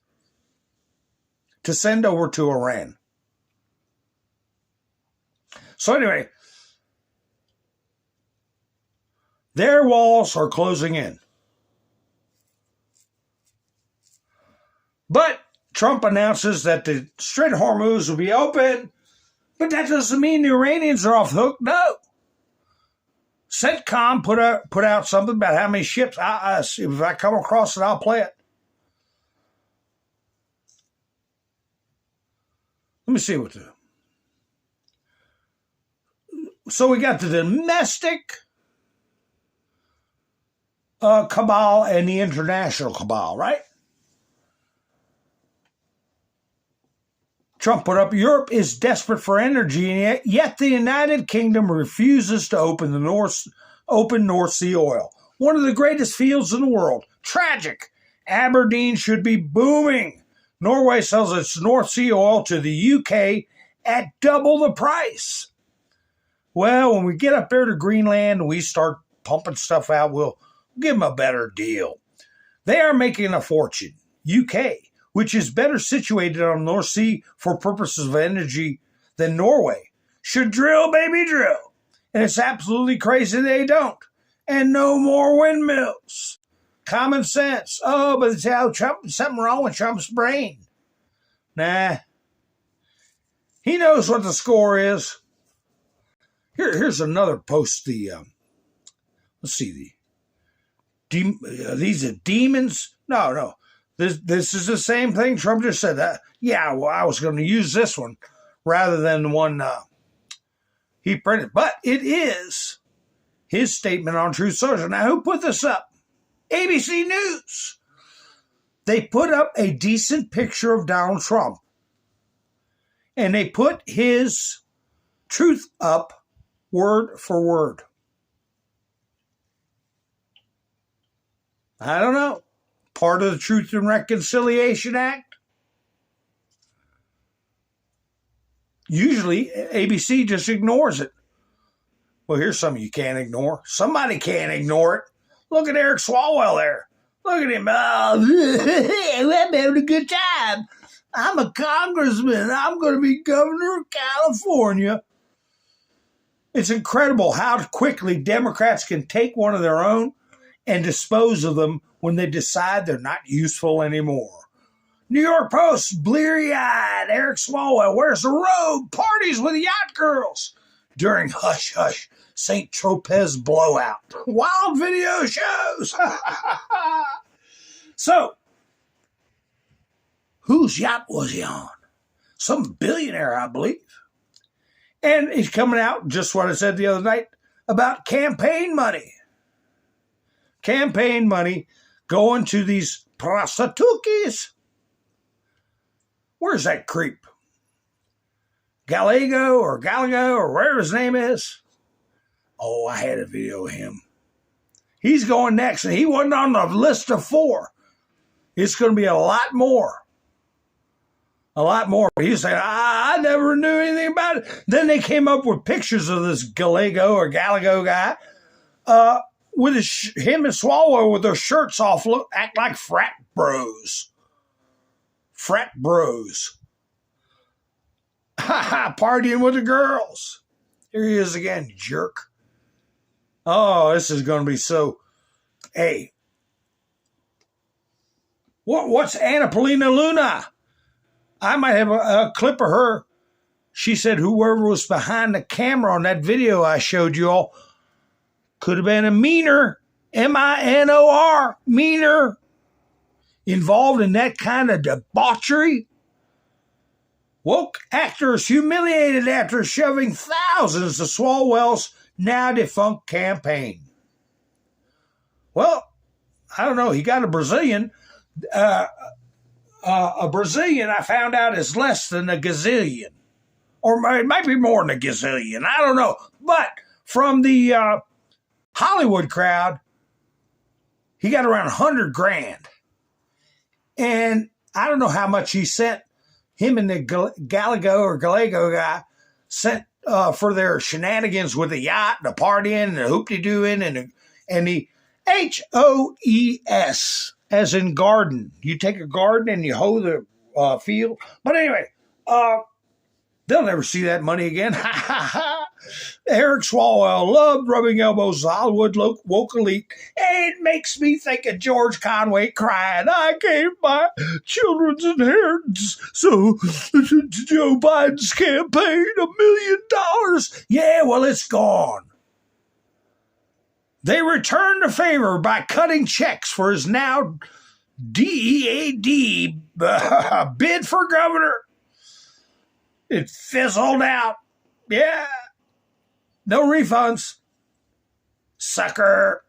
to send over to Iran. So anyway, their walls are closing in. But Trump announces that the Strait of Hormuz will be open, but that doesn't mean the Iranians are off the hook. No. CENTCOM put out something about how many ships. If I come across it, I'll play it. Let me see what the. So we got the domestic cabal and the international cabal, right? Trump put up, Europe is desperate for energy, and yet the United Kingdom refuses to open North Sea oil. One of the greatest fields in the world. Tragic. Aberdeen should be booming. Norway sells its North Sea oil to the UK at double the price. Well, when we get up there to Greenland and we start pumping stuff out, we'll give them a better deal. They are making a fortune. UK, which is better situated on the North Sea for purposes of energy than Norway, should drill, baby, drill. And it's absolutely crazy they don't. And no more windmills. Common sense. Oh, but it's how something wrong with Trump's brain. Nah. He knows what the score is. Here's another post. Let's see. These are demons? No. This is the same thing Trump just said. Yeah, well, I was going to use this one rather than the one he printed. But it is his statement on Truth Social. Now, who put this up? ABC News. They put up a decent picture of Donald Trump. And they put his truth up word for word. I don't know. Part of the Truth and Reconciliation Act. Usually, ABC just ignores it. Well, here's something you can't ignore. Somebody can't ignore it. Look at Eric Swalwell there. Look at him. Oh, I'm having a good time. I'm a congressman. I'm going to be governor of California. It's incredible how quickly Democrats can take one of their own and dispose of them when they decide they're not useful anymore. New York Post, bleary-eyed Eric Swalwell wears a robe, parties with yacht girls during hush-hush St. Tropez blowout. Wild video shows. So, whose yacht was he on? Some billionaire, I believe. And he's coming out, just what I said the other night, about campaign money. Campaign money going to these prostitutes. Where's that creep? Gallego or whatever his name is. Oh, I had a video of him. He's going next, and he wasn't on the list of 4. It's going to be a lot more. A lot more. He said, I never knew anything about it. Then they came up with pictures of this Gallego guy with him and Swalwell with their shirts off, act like frat bros. Frat bros. Ha ha, partying with the girls. Here he is again, you jerk. Oh, this is going to be so... Hey. What's Anna Paulina Luna? I might have a clip of her. She said whoever was behind the camera on that video I showed you all could have been a meaner, M-I-N-O-R, meaner, involved in that kind of debauchery. Woke actors humiliated after shoving thousands to Swalwell's now defunct campaign. Well, I don't know. He got a Brazilian. A Brazilian, I found out, is less than a gazillion. Or it might be more than a gazillion. I don't know. But from the Hollywood crowd, he got around 100 grand. And I don't know how much he sent. Him and the Gallego guy sent for their shenanigans with the yacht, the partying, and the hoop-de-dooing, and the HOES, as in garden. You take a garden and you hoe the field. But anyway, they'll never see that money again. Ha ha ha. Eric Swalwell loved rubbing elbows with Hollywood woke elite. It makes me think of George Conway crying, I gave my children's inheritance so Joe Biden's campaign $1 million. Yeah, well, it's gone. They returned the favor by cutting checks for his now DEAD bid for governor. It fizzled out. Yeah. No refunds. Sucker.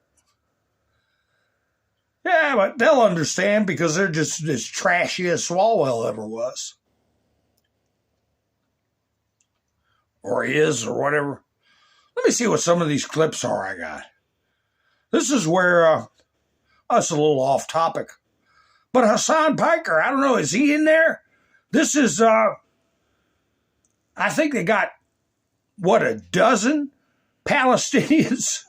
Yeah, but they'll understand because they're just as trashy as Swalwell ever was. Or is, or whatever. Let me see what some of these clips are I got. This is where, that's a little off topic. But Hassan Piker, I don't know, is he in there? This is, I think they got, what, a dozen Palestinians?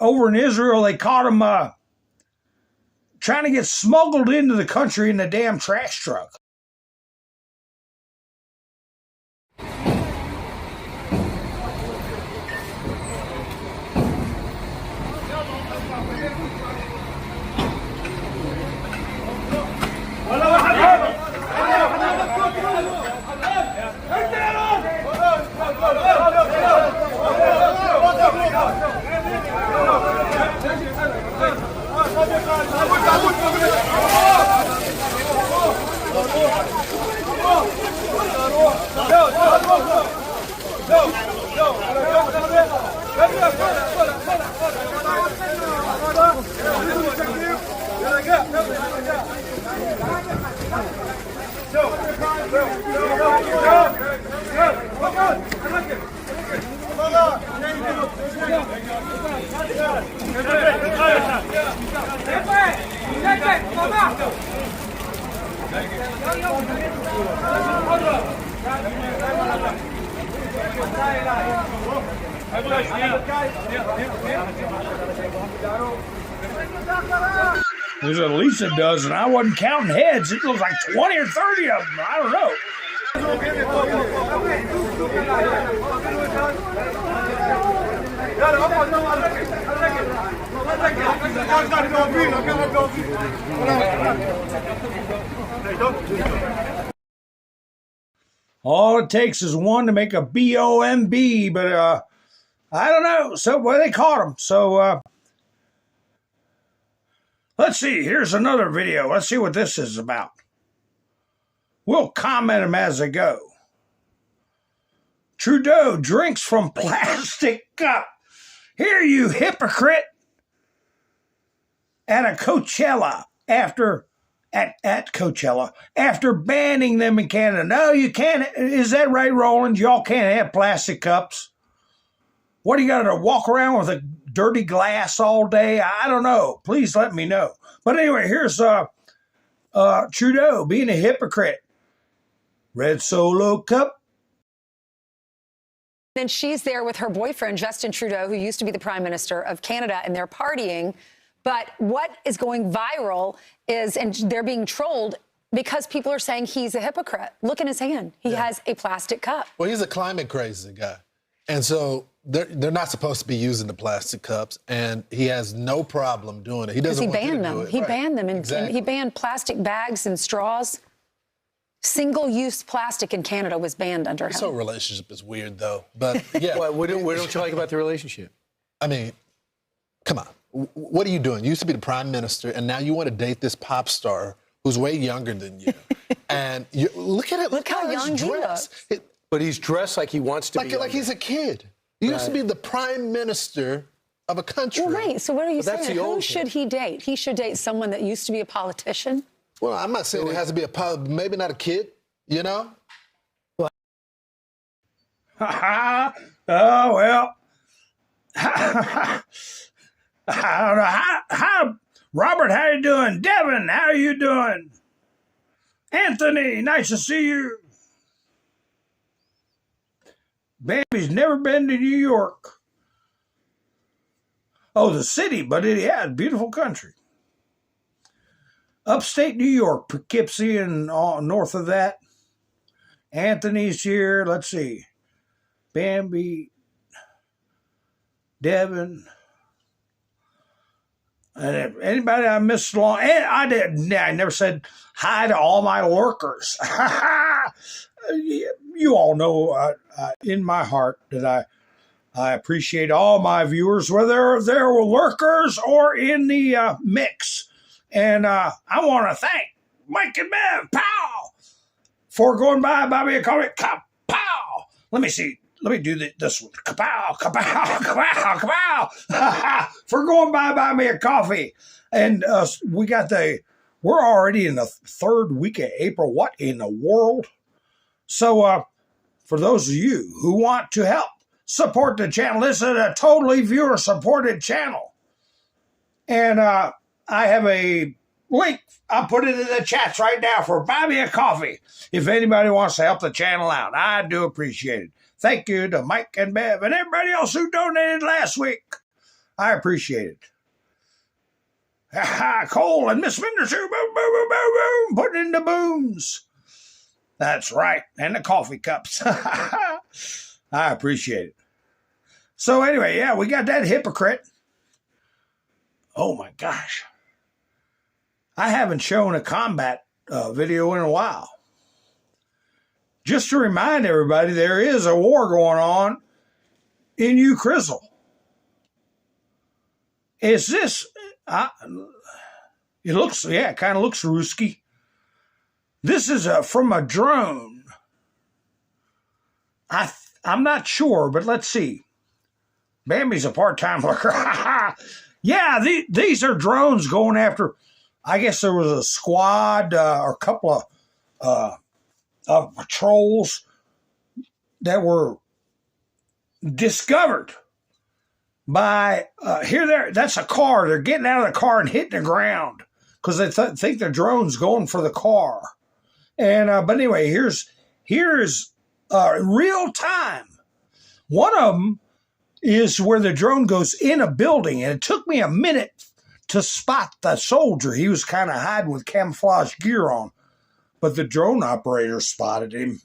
Over in Israel, they caught them trying to get smuggled into the country in a damn trash truck. There's at least a dozen. I wasn't counting heads. It was like 20 or 30 of them. I don't know. All it takes is one to make a B-O-M-B, but I don't know. So, well, they caught him. So, let's see. Here's another video. Let's see what this is about. We'll comment them as they go. Trudeau drinks from plastic cup. Here, you hypocrite. At a Coachella after Coachella after banning them in Canada. No, you can't. Is that right, Roland? Y'all can't have plastic cups. What do you got to walk around with a dirty glass all day? I don't know. Please let me know. But anyway, here's Trudeau being a hypocrite. Red Solo cup. Then she's there with her boyfriend, Justin Trudeau, who used to be the Prime Minister of Canada, and they're partying. But what is going viral is, and they're being trolled because people are saying he's a hypocrite. Look in his hand. He has a plastic cup. Well, he's a climate crazy guy. And so they're not supposed to be using the plastic cups, and he has no problem doing it. He doesn't want banned to them. do it. He Right. banned them, and Exactly. he banned plastic bags and straws. Single-use plastic in Canada was banned under him. This whole relationship is weird, though. But yeah, what don't you like about the relationship? I mean, come on. What are you doing? You used to be the prime minister, and now you want to date this pop star who's way younger than you. And look at it. Look how young he looks. But he's dressed like he wants to be. Like he's a kid. He used to be the prime minister of a country. Well, right. So what are you But that's saying? the Who old should he date? He should date someone that used to be a politician? Well, I'm not saying it has to be maybe not a kid, you know? Oh, well. Hi, Robert, how you doing? Devin, how are you doing? Anthony, nice to see you. Baby's never been to New York. Oh, the city, but it has beautiful country. Upstate New York, Poughkeepsie and north of that. Anthony's here. Let's see. Bambi, Devin, and if anybody I missed along, and I never said hi to all my lurkers. You all know in my heart that I appreciate all my viewers, whether they're lurkers or in the mix. And I want to thank Mike and Bev, pow, for going by me a comment, pow. Let me see. Let me do this one. Kapow, kapow, kapow, kapow. For going by me a coffee. And we're already in the third week of April. What in the world? So for those of you who want to help support the channel, this is a totally viewer-supported channel. And I have a link. I'll put it in the chats right now for buy me a coffee. If anybody wants to help the channel out, I do appreciate it. Thank you to Mike and Bev and everybody else who donated last week. I appreciate it. Cole and Miss Minder too. Boom, boom, boom, boom, boom. Putting in the booms. That's right. And the coffee cups. I appreciate it. So anyway, yeah, we got that hypocrite. Oh my gosh. I haven't shown a combat video in a while. Just to remind everybody, there is a war going on in Ukraine. Is this, it looks, yeah, it kind of looks Ruski. This is from a drone. I'm not sure, but let's see. Bambi's a part-time looker. Yeah, these are drones going after, I guess there was a squad or a couple of patrols that were discovered by that's a car. They're getting out of the car and hitting the ground because they think the drone's going for the car. And but anyway, here's real time. One of them is where the drone goes in a building, and it took me a minute to spot the soldier. He was kind of hiding with camouflage gear on. But the drone operator spotted him.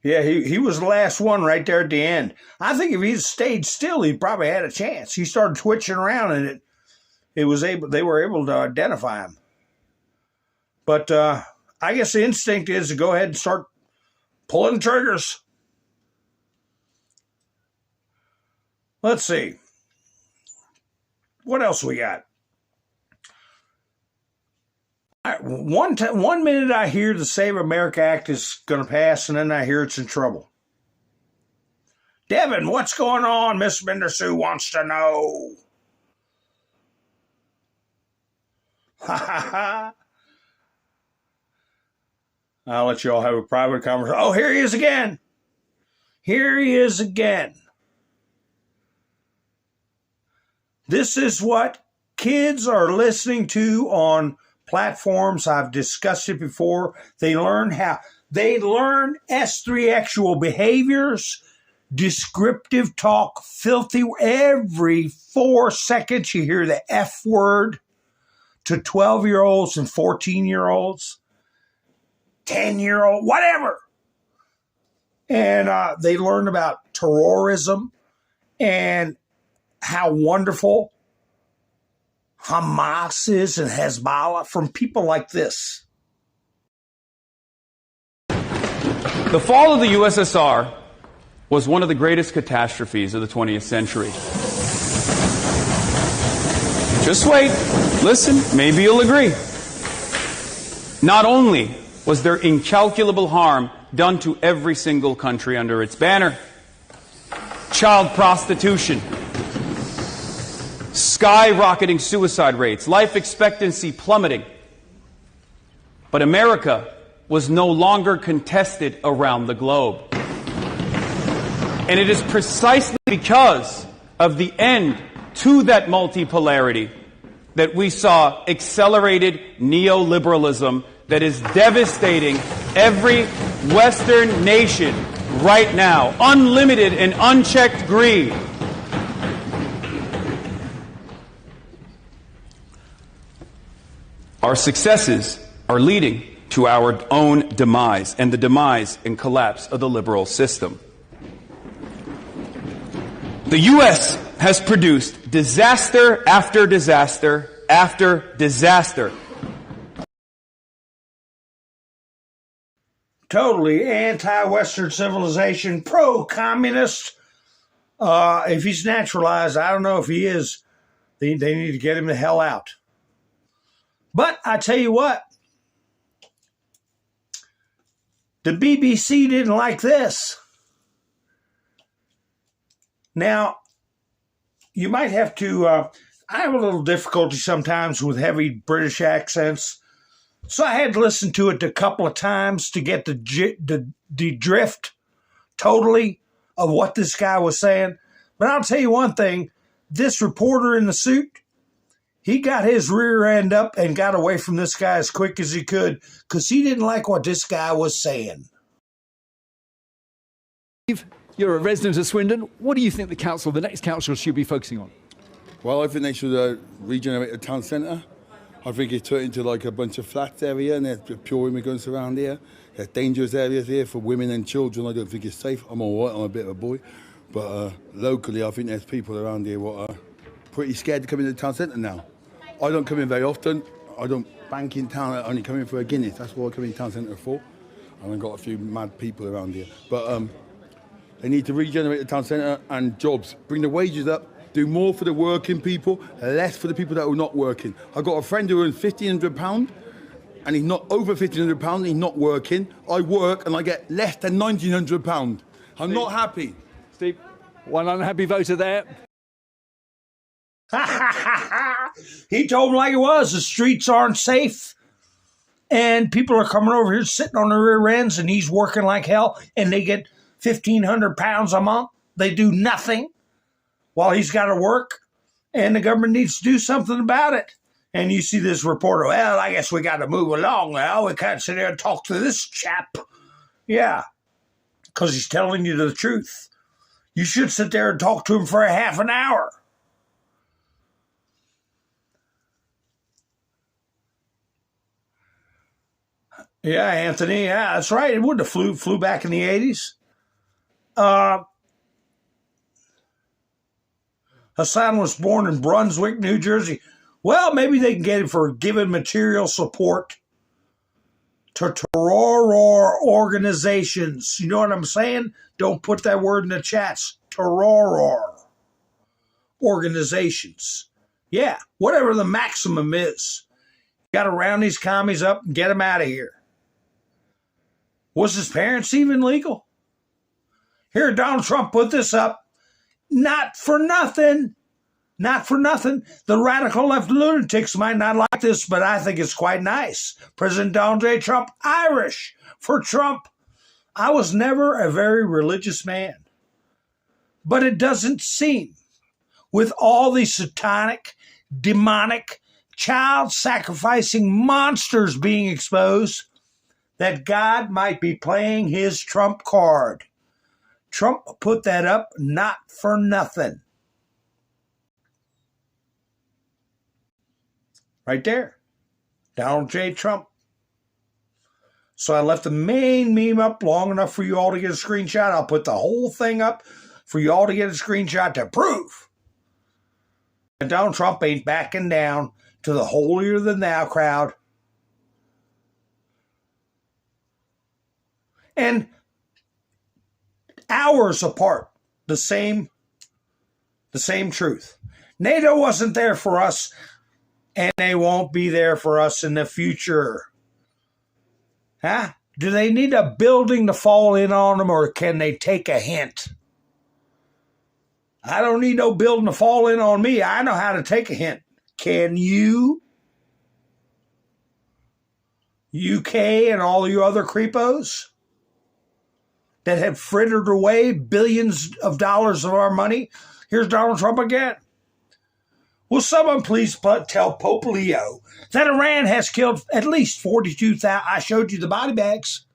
Yeah, he was the last one right there at the end. I think if he'd stayed still, he probably had a chance. He started twitching around, and they were able to identify him. But I guess the instinct is to go ahead and start pulling triggers. Let's see. What else we got? One minute I hear the Save America Act is going to pass, and then I hear it's in trouble. Devin, what's going on? Miss Bender Sue wants to know. Ha ha ha. I'll let you all have a private conversation. Oh, here he is again. Here he is again. This is what kids are listening to on platforms. I've discussed it before. They learn S3 actual behaviors, descriptive talk, filthy. Every 4 seconds you hear the F word to 12-year-olds and 14-year-olds, 10-year-old, whatever. And they learn about terrorism and how wonderful Hamas is and Hezbollah from people like this. The fall of the USSR was one of the greatest catastrophes of the 20th century. Just wait, listen, maybe you'll agree. Not only was there incalculable harm done to every single country under its banner, child prostitution, skyrocketing suicide rates, life expectancy plummeting, but America was no longer contested around the globe. And it is precisely because of the end to that multipolarity that we saw accelerated neoliberalism that is devastating every Western nation right now. Unlimited and unchecked greed. Our successes are leading to our own demise and the demise and collapse of the liberal system. The U.S. has produced disaster after disaster after disaster. Totally anti-Western civilization, pro-communist. If he's naturalized, I don't know if he is. They need to get him the hell out. But I tell you what, the BBC didn't like this. Now, you might have to, I have a little difficulty sometimes with heavy British accents. So I had to listen to it a couple of times to get the drift totally of what this guy was saying. But I'll tell you one thing, this reporter in the suit, he got his rear end up and got away from this guy as quick as he could because he didn't like what this guy was saying. You're a resident of Swindon. What do you think the next council should be focusing on? Well, I think they should regenerate the town centre. I think it's turned into like a bunch of flats area and there's pure immigrants around here. There's dangerous areas here for women and children. I don't think it's safe. I'm all right, I'm a bit of a boy. But locally, I think there's people around here what are pretty scared to come into the town centre now. I don't come in very often. I don't bank in town. I only come in for a Guinness. That's what I come in town centre for. And I've got a few mad people around here. But they need to regenerate the town centre and jobs. Bring the wages up. Do more for the working people, less for the people that are not working. I've got a friend who earns £1,500 and he's not over £1,500 and he's not working. I work and I get less than £1,900. I'm not happy. Steve, one unhappy voter there. He told him like it was. The streets aren't safe. And people are coming over here sitting on their rear ends and he's working like hell and they get £1,500 a month. They do nothing while he's got to work. And the government needs to do something about it. And you see this reporter, well, I guess we got to move along now. We can't sit there and talk to this chap. Yeah, because he's telling you the truth. You should sit there and talk to him for a half an hour. Yeah, Anthony. Yeah, that's right. It would have flew back in the 80s. Hassan was born in Brunswick, New Jersey. Well, maybe they can get him for giving material support to terror organizations. You know what I'm saying? Don't put that word in the chats. Terror organizations. Yeah, whatever the maximum is. Got to round these commies up and get them out of here. Was his parents even legal? Here, Donald Trump put this up. Not for nothing. Not for nothing. The radical left lunatics might not like this, but I think it's quite nice. President Donald J. Trump, Irish for Trump. I was never a very religious man, but it doesn't seem, with all these satanic, demonic, child-sacrificing monsters being exposed, that God might be playing his Trump card. Trump put that up not for nothing. Right there. Donald J. Trump. So I left the main meme up long enough for you all to get a screenshot. I'll put the whole thing up for you all to get a screenshot to prove that Donald Trump ain't backing down to the holier-than-thou crowd. And hours apart, the same truth. NATO wasn't there for us, and they won't be there for us in the future. Huh? Do they need a building to fall in on them, or can they take a hint? I don't need no building to fall in on me. I know how to take a hint. Can you? UK and all you other creepos that have frittered away billions of dollars of our money? Here's Donald Trump again. Will someone please tell Pope Leo that Iran has killed at least 42,000, I showed you the body bags,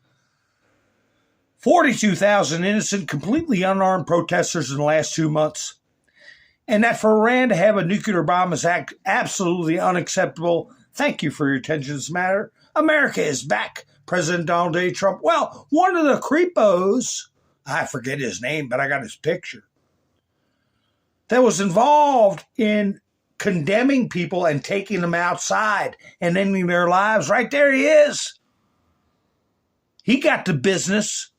42,000 innocent, completely unarmed protesters in the last 2 months, and that for Iran to have a nuclear bomb is absolutely unacceptable. Thank you for your attention to this matter. America is back, President Donald J. Trump. Well, one of the creepos, I forget his name, but I got his picture, that was involved in condemning people and taking them outside and ending their lives. Right there he is. He got the business.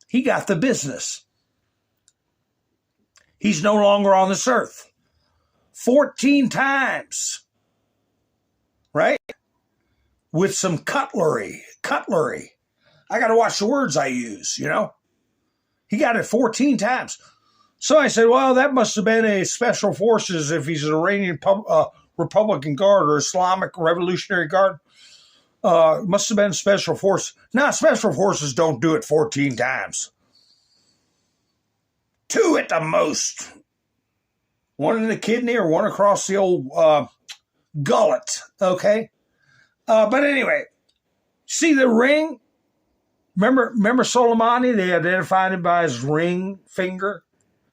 He got the business. He's no longer on this earth. 14 times. Right? With some cutlery. Cutlery. I got to watch the words I use, you know? He got it 14 times. So I said, well, that must have been a special forces if he's an Iranian Republican Guard or Islamic Revolutionary Guard. Must have been special forces. Now, special forces don't do it 14 times. 2 at the most. 1 in the kidney or 1 across the old gullet, okay? But anyway, see the ring? Remember Soleimani? They identified him by his ring finger.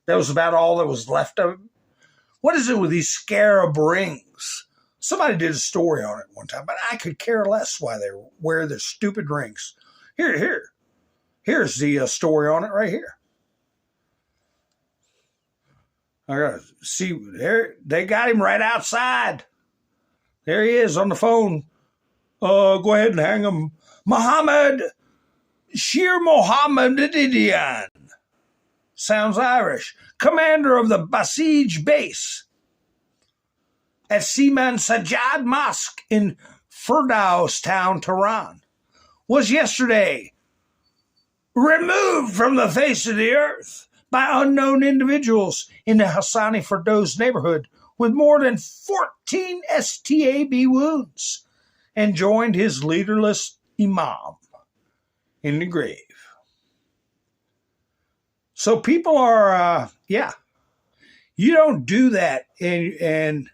That was about all that was left of him. What is it with these scarab rings? Somebody did a story on it one time, but I could care less why they wear their stupid rings. Here's the story on it right here. I gotta see there. They got him right outside. There he is on the phone. Go ahead and hang him. Mohammed Shir Mohammedian. Sounds Irish. Commander of the Basij base at Seaman Sajjad Mosque in Firdaus town, Tehran, was yesterday removed from the face of the earth by unknown individuals in the Hassani Firdaus neighborhood with more than 14 STAB wounds, and joined his leaderless imam in the grave. So people are, you don't do that and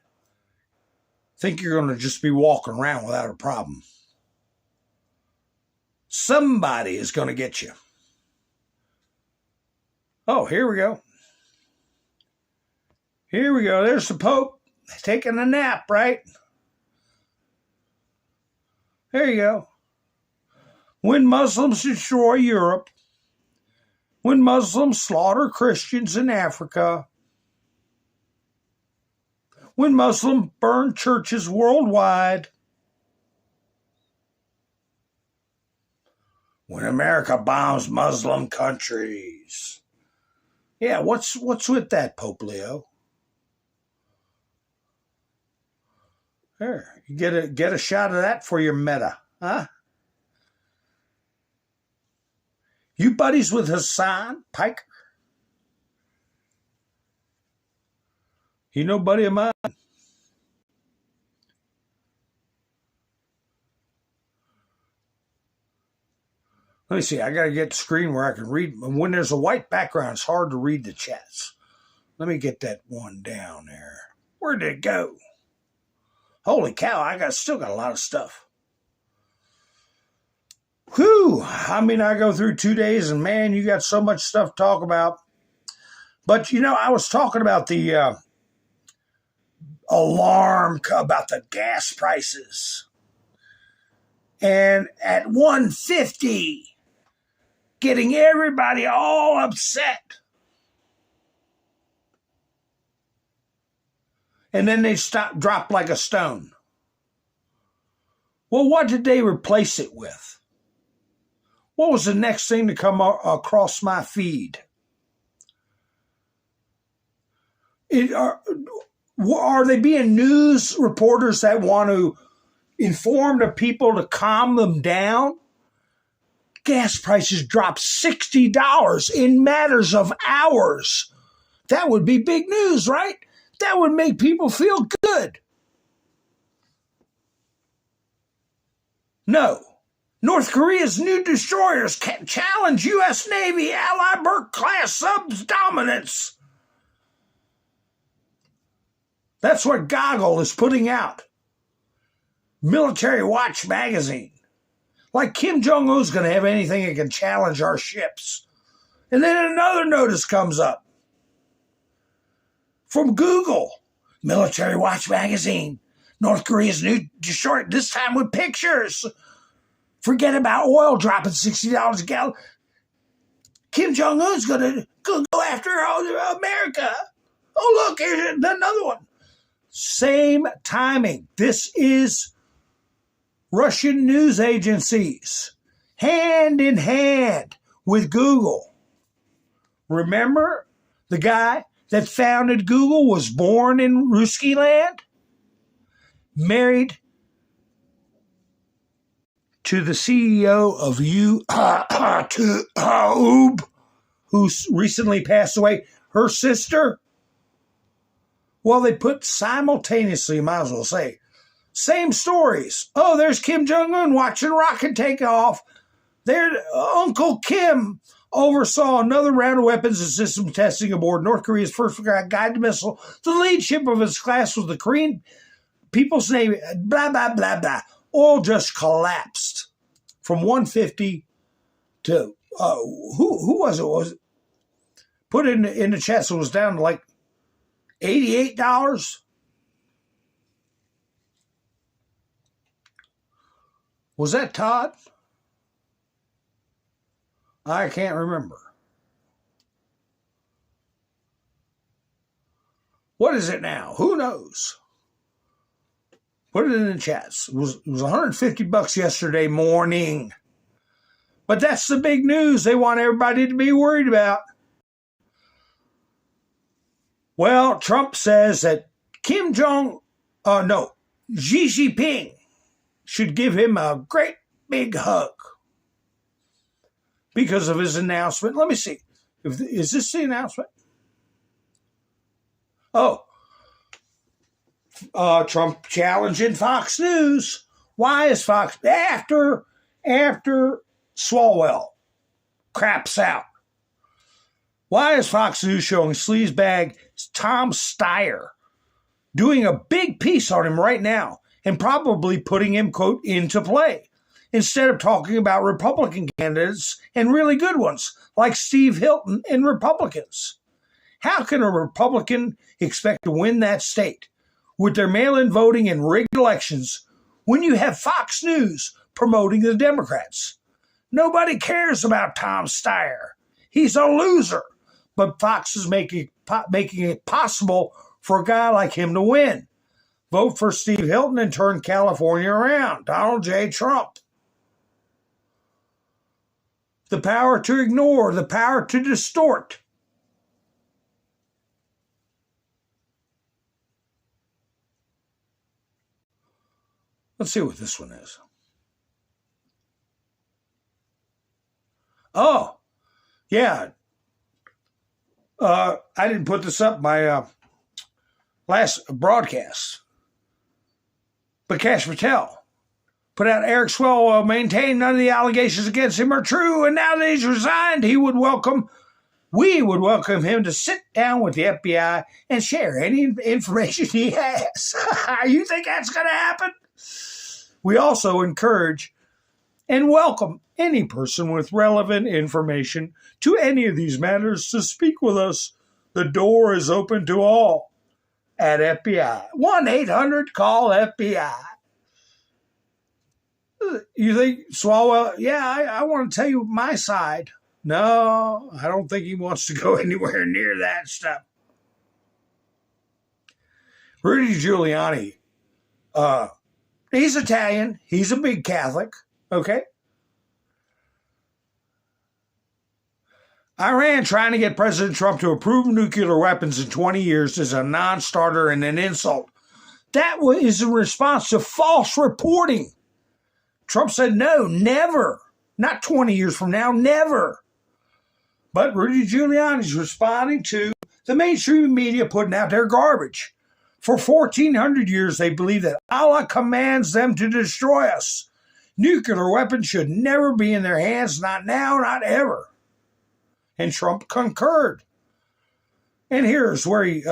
think you're going to just be walking around without a problem. Somebody is going to get you. Oh, here we go. Here we go. There's the Pope taking a nap, right? There you go. When Muslims destroy Europe, when Muslims slaughter Christians in Africa, when Muslims burn churches worldwide, when America bombs Muslim countries. Yeah, what's with that, Pope Leo? There, you get a shot of that for your meta, huh? You buddies with Hassan Piker? You know buddy of mine? Let me see. I got to get the screen where I can read. When there's a white background, it's hard to read the chats. Let me get that one down there. Where did it go? Holy cow, still got a lot of stuff. Whew. I mean, I go through 2 days and man, you got so much stuff to talk about. But, I was talking about the alarm about the gas prices. And at 150, getting everybody all upset. And then they dropped like a stone. Well, what did they replace it with? What was the next thing to come across my feed? Are they being news reporters that want to inform the people to calm them down? Gas prices dropped $60 in matters of hours. That would be big news, right? That would make people feel good. No. North Korea's new destroyers can challenge U.S. Navy Ally Burke-class subs' dominance. That's what Goggle is putting out. Military Watch magazine. Like Kim Jong-un's going to have anything that can challenge our ships. And then another notice comes up. From Google, Military Watch magazine, North Korea's new destroyer, this time with pictures. Forget about oil dropping $60 a gallon. Kim Jong-un's going to go after America. Oh, look, here's another one. Same timing. This is Russian news agencies, hand in hand with Google. Remember the guy that founded Google was born in Ruski land, married to the CEO of YouTube, who recently passed away, her sister. Well, they put simultaneously, might as well say, same stories. Oh, there's Kim Jong-un watching rocket take off. There, Uncle Kim oversaw another round of weapons and system testing aboard North Korea's first guided missile. The lead ship of its class was the Korean People's Navy. Blah, blah, blah, blah. Oil just collapsed from 150 to, who was it? Was it put in the chat, so it was down to like $88? Was that Todd? I can't remember. What is it now? Who knows? Put it in the chats. It was $150 yesterday morning. But that's the big news they want everybody to be worried about. Well, Trump says that Xi Jinping should give him a great big hug because of his announcement. Let me see. Is this the announcement? Oh, Trump challenging Fox News. Why is Fox after Swalwell craps out? Why is Fox News showing sleazebag Tom Steyer doing a big piece on him right now and probably putting him, quote, into play instead of talking about Republican candidates and really good ones like Steve Hilton and Republicans? How can a Republican expect to win that state with their mail-in voting and rigged elections when you have Fox News promoting the Democrats? Nobody cares about Tom Steyer. He's a loser. But Fox is making it possible for a guy like him to win. Vote for Steve Hilton and turn California around. Donald J. Trump. The power to ignore, the power to distort. Let's see what this one is. Oh, Yeah. I didn't put this up my last broadcast. But Cash Patel put out Eric Swalwell maintained none of the allegations against him are true, and now that he's resigned, we would welcome him to sit down with the FBI and share any information he has. You think that's going to happen? We also encourage and welcome any person with relevant information to any of these matters to speak with us. The door is open to all at FBI. 1-800-CALL-FBI. You think Swalwell, yeah, I want to tell you my side. No, I don't think he wants to go anywhere near that stuff. Rudy Giuliani, he's Italian. He's a big Catholic, okay? Iran trying to get President Trump to approve nuclear weapons in 20 years is a non-starter and an insult. That is in response to false reporting. Trump said no, never. Not 20 years from now, never. But Rudy Giuliani's responding to the mainstream media putting out their garbage. For 1,400 years, they believe that Allah commands them to destroy us. Nuclear weapons should never be in their hands, not now, not ever. And Trump concurred. And here's where he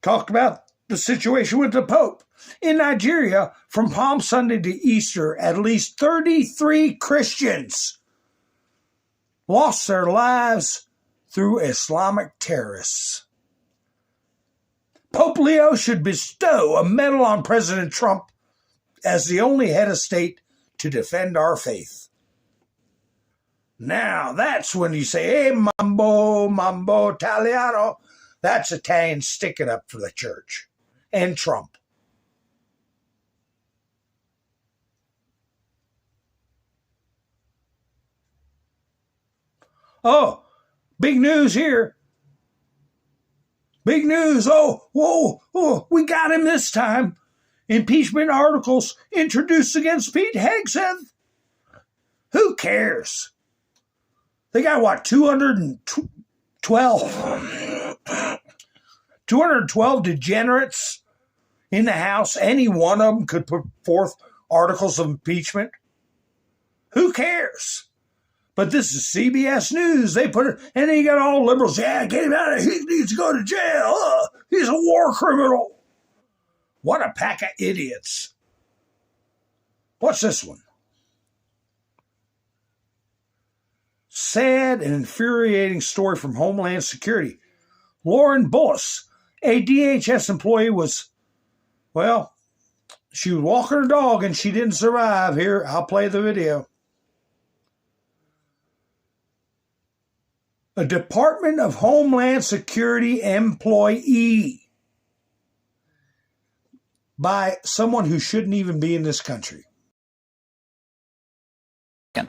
talked about the situation with the Pope. In Nigeria, from Palm Sunday to Easter, at least 33 Christians lost their lives through Islamic terrorists. Pope Leo should bestow a medal on President Trump as the only head of state to defend our faith. Now, that's when you say, hey, mambo Italiano. That's Italian sticking up for the church and Trump. Oh, big news here. Big news. Oh, we got him this time. Impeachment articles introduced against Pete Hegseth. Who cares? They got, what, 212 degenerates in the House. Any one of them could put forth articles of impeachment. Who cares? But this is CBS News. They put it, and then you got all liberals. Yeah, get him out of here. He needs to go to jail. He's a war criminal. What a pack of idiots. What's this one? Sad and infuriating story from Homeland Security. Lauren Bullis, a DHS employee, she was walking her dog and she didn't survive. Here, I'll play the video. A Department of Homeland Security employee by someone who shouldn't even be in this country.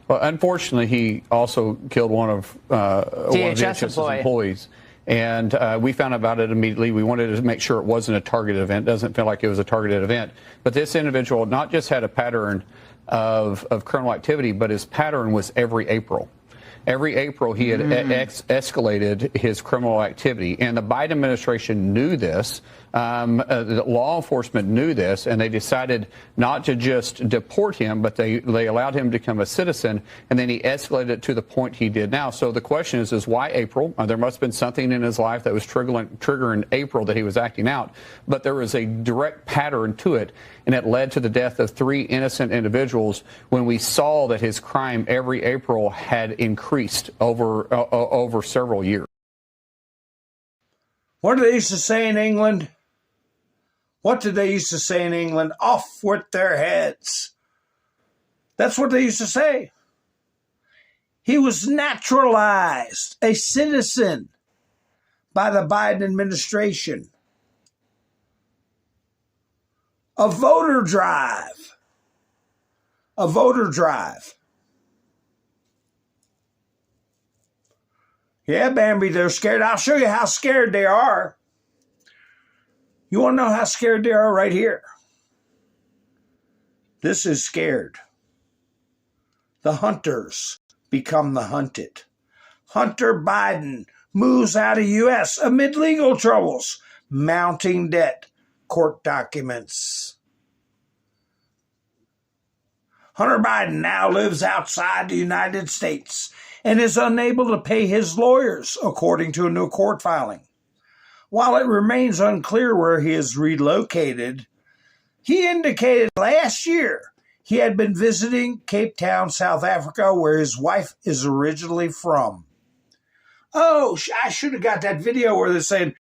Well, unfortunately, he also killed one of DHS's employees. And we found out about it immediately. We wanted to make sure it wasn't a targeted event. Doesn't feel like it was a targeted event. But this individual not just had a pattern of criminal activity, but his pattern was every April. Every April, he had escalated his criminal activity. And the Biden administration knew this. The law enforcement knew this, and they decided not to just deport him, but they allowed him to become a citizen, and then he escalated it to the point he did now. So the question is why April? There must have been something in his life that was triggering April that he was acting out, but there was a direct pattern to it, and it led to the death of 3 innocent individuals when we saw that his crime every April had increased over several years. What did they used to say in England? What did they used to say in England? Off with their heads. That's what they used to say. He was naturalized, a citizen, by the Biden administration. A voter drive. A voter drive. Yeah, Bambi, they're scared. I'll show you how scared they are. You want to know how scared they are? Right here. This is scared. The hunters, become the hunted. Hunter Biden moves out of U.S. amid legal troubles, mounting debt, court documents. Hunter Biden now lives outside the United States and is unable to pay his lawyers, according to a new court filing. While it remains unclear where he is relocated, he indicated last year he had been visiting Cape Town, South Africa, where his wife is originally from. Oh, I should have got that video where they're saying,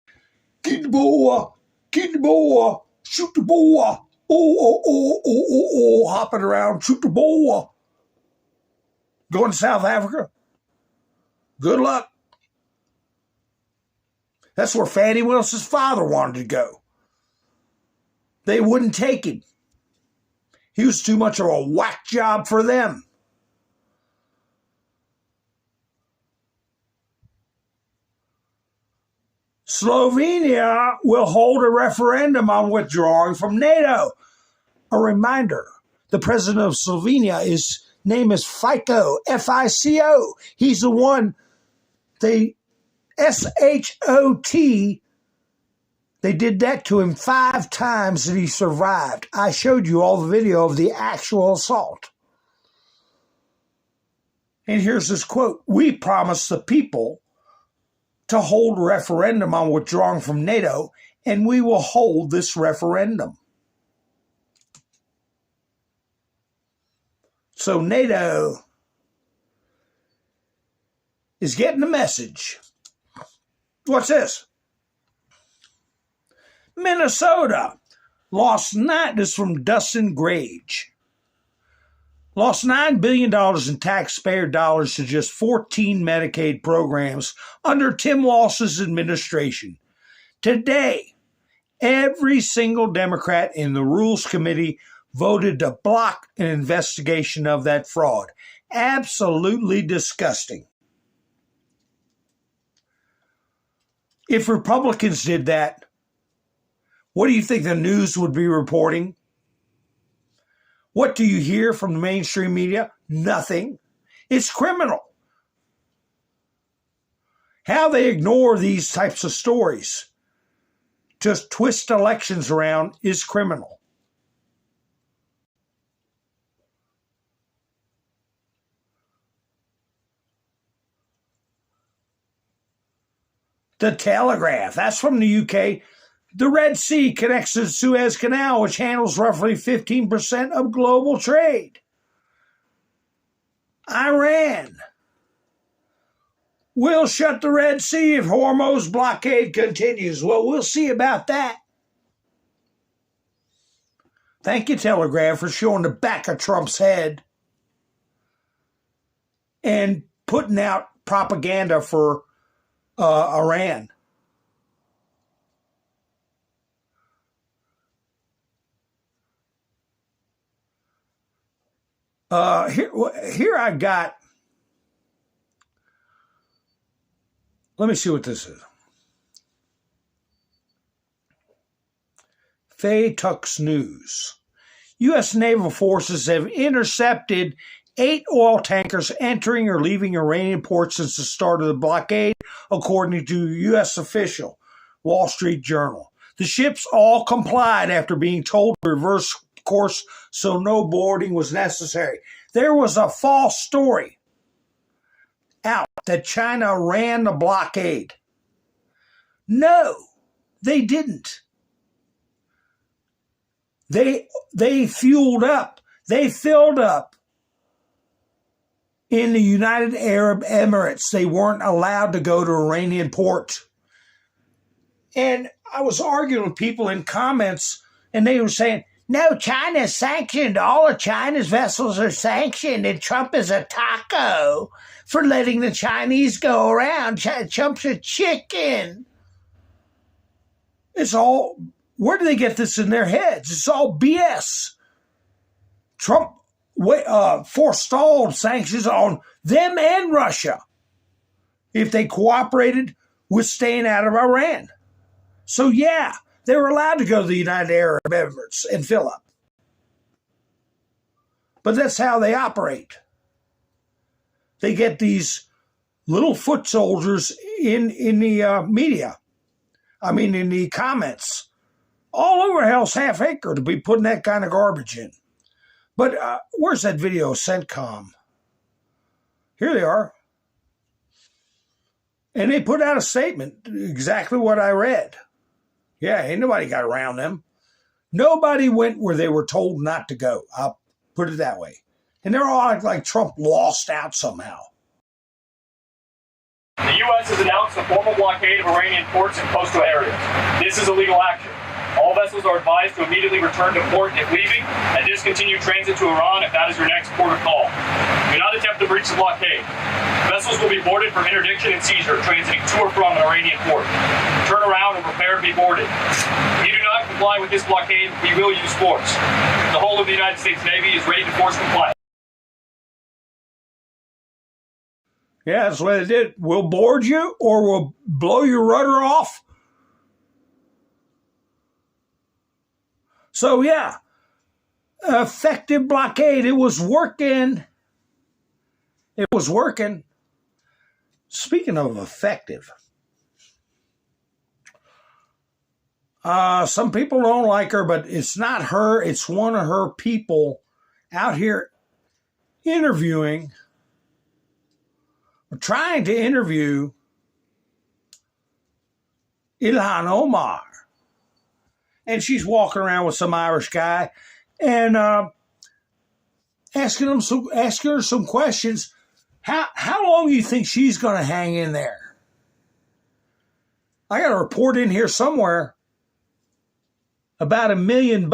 "Get the boy, shoot the boy, hopping around, shoot the boy." Going to South Africa? Good luck. That's where Fannie Willis's father wanted to go. They wouldn't take him. He was too much of a whack job for them. Slovenia will hold a referendum on withdrawing from NATO. A reminder, the president of Slovenia, his name is Fico, F-I-C-O. He's the one, they S-H-O-T, they did that to him 5 times and he survived. I showed you all the video of the actual assault. And here's this quote: "We promised the people to hold a referendum on withdrawing from NATO, and we will hold this referendum." So NATO is getting the message. What's this? Minnesota lost this is from Dustin Grage. Lost $9 billion in taxpayer dollars to just 14 Medicaid programs under Tim Walz's administration. Today, every single Democrat in the Rules Committee voted to block an investigation of that fraud. Absolutely disgusting. If Republicans did that, what do you think the news would be reporting? What do you hear from the mainstream media? Nothing. It's criminal. How they ignore these types of stories, just twist elections around, is criminal. The Telegraph, that's from the UK. The Red Sea connects to the Suez Canal, which handles roughly 15% of global trade. Iran will shut the Red Sea if Hormuz blockade continues. Well, we'll see about that. Thank you, Telegraph, for showing the back of Trump's head and putting out propaganda for Iran. Here I got, let me see what this is. Faye Tuck's News. U.S. naval forces have intercepted 8 oil tankers entering or leaving Iranian ports since the start of the blockade, according to a U.S. official, Wall Street Journal. The ships all complied after being told to reverse course so no boarding was necessary. There was a false story out that China ran the blockade. No, they didn't. They fueled up. They filled up in the United Arab Emirates. They weren't allowed to go to Iranian ports. And I was arguing with people in comments, and they were saying, no, China's sanctioned. All of China's vessels are sanctioned, and Trump is a taco for letting the Chinese go around. Trump's a chicken. It's all, where do they get this in their heads? It's all BS. Trump forestalled sanctions on them and Russia if they cooperated with staying out of Iran. So, yeah, they were allowed to go to the United Arab Emirates and fill up. But that's how they operate. they get these little foot soldiers in the media. I mean, in the comments. All over Hell's Half Acre to be putting that kind of garbage in. But where's that video, CENTCOM? Here they are. And they put out a statement, exactly what I read. Yeah, ain't nobody got around them. Nobody went where they were told not to go. I'll put it that way. And they're all like Trump lost out somehow. The U.S. has announced a formal blockade of Iranian ports and coastal areas. This is illegal action. All vessels are advised to immediately return to port if leaving and discontinue transit to Iran if that is your next port of call. Do not attempt to breach the blockade. Vessels will be boarded for interdiction and seizure transiting to or from an Iranian port. Turn around and prepare to be boarded. If you do not comply with this blockade, we will use force. The whole of the United States Navy is ready to force compliance. Yeah, that's what they did. We'll board you or we'll blow your rudder off. So, yeah, effective blockade. It was working. It was working. Speaking of effective, some people don't like her, but it's not her. It's one of her people out here interviewing, or trying to interview Ilhan Omar. And she's walking around with some Irish guy and asking her some questions. How long do you think she's going to hang in there? I got a report in here somewhere about $1 million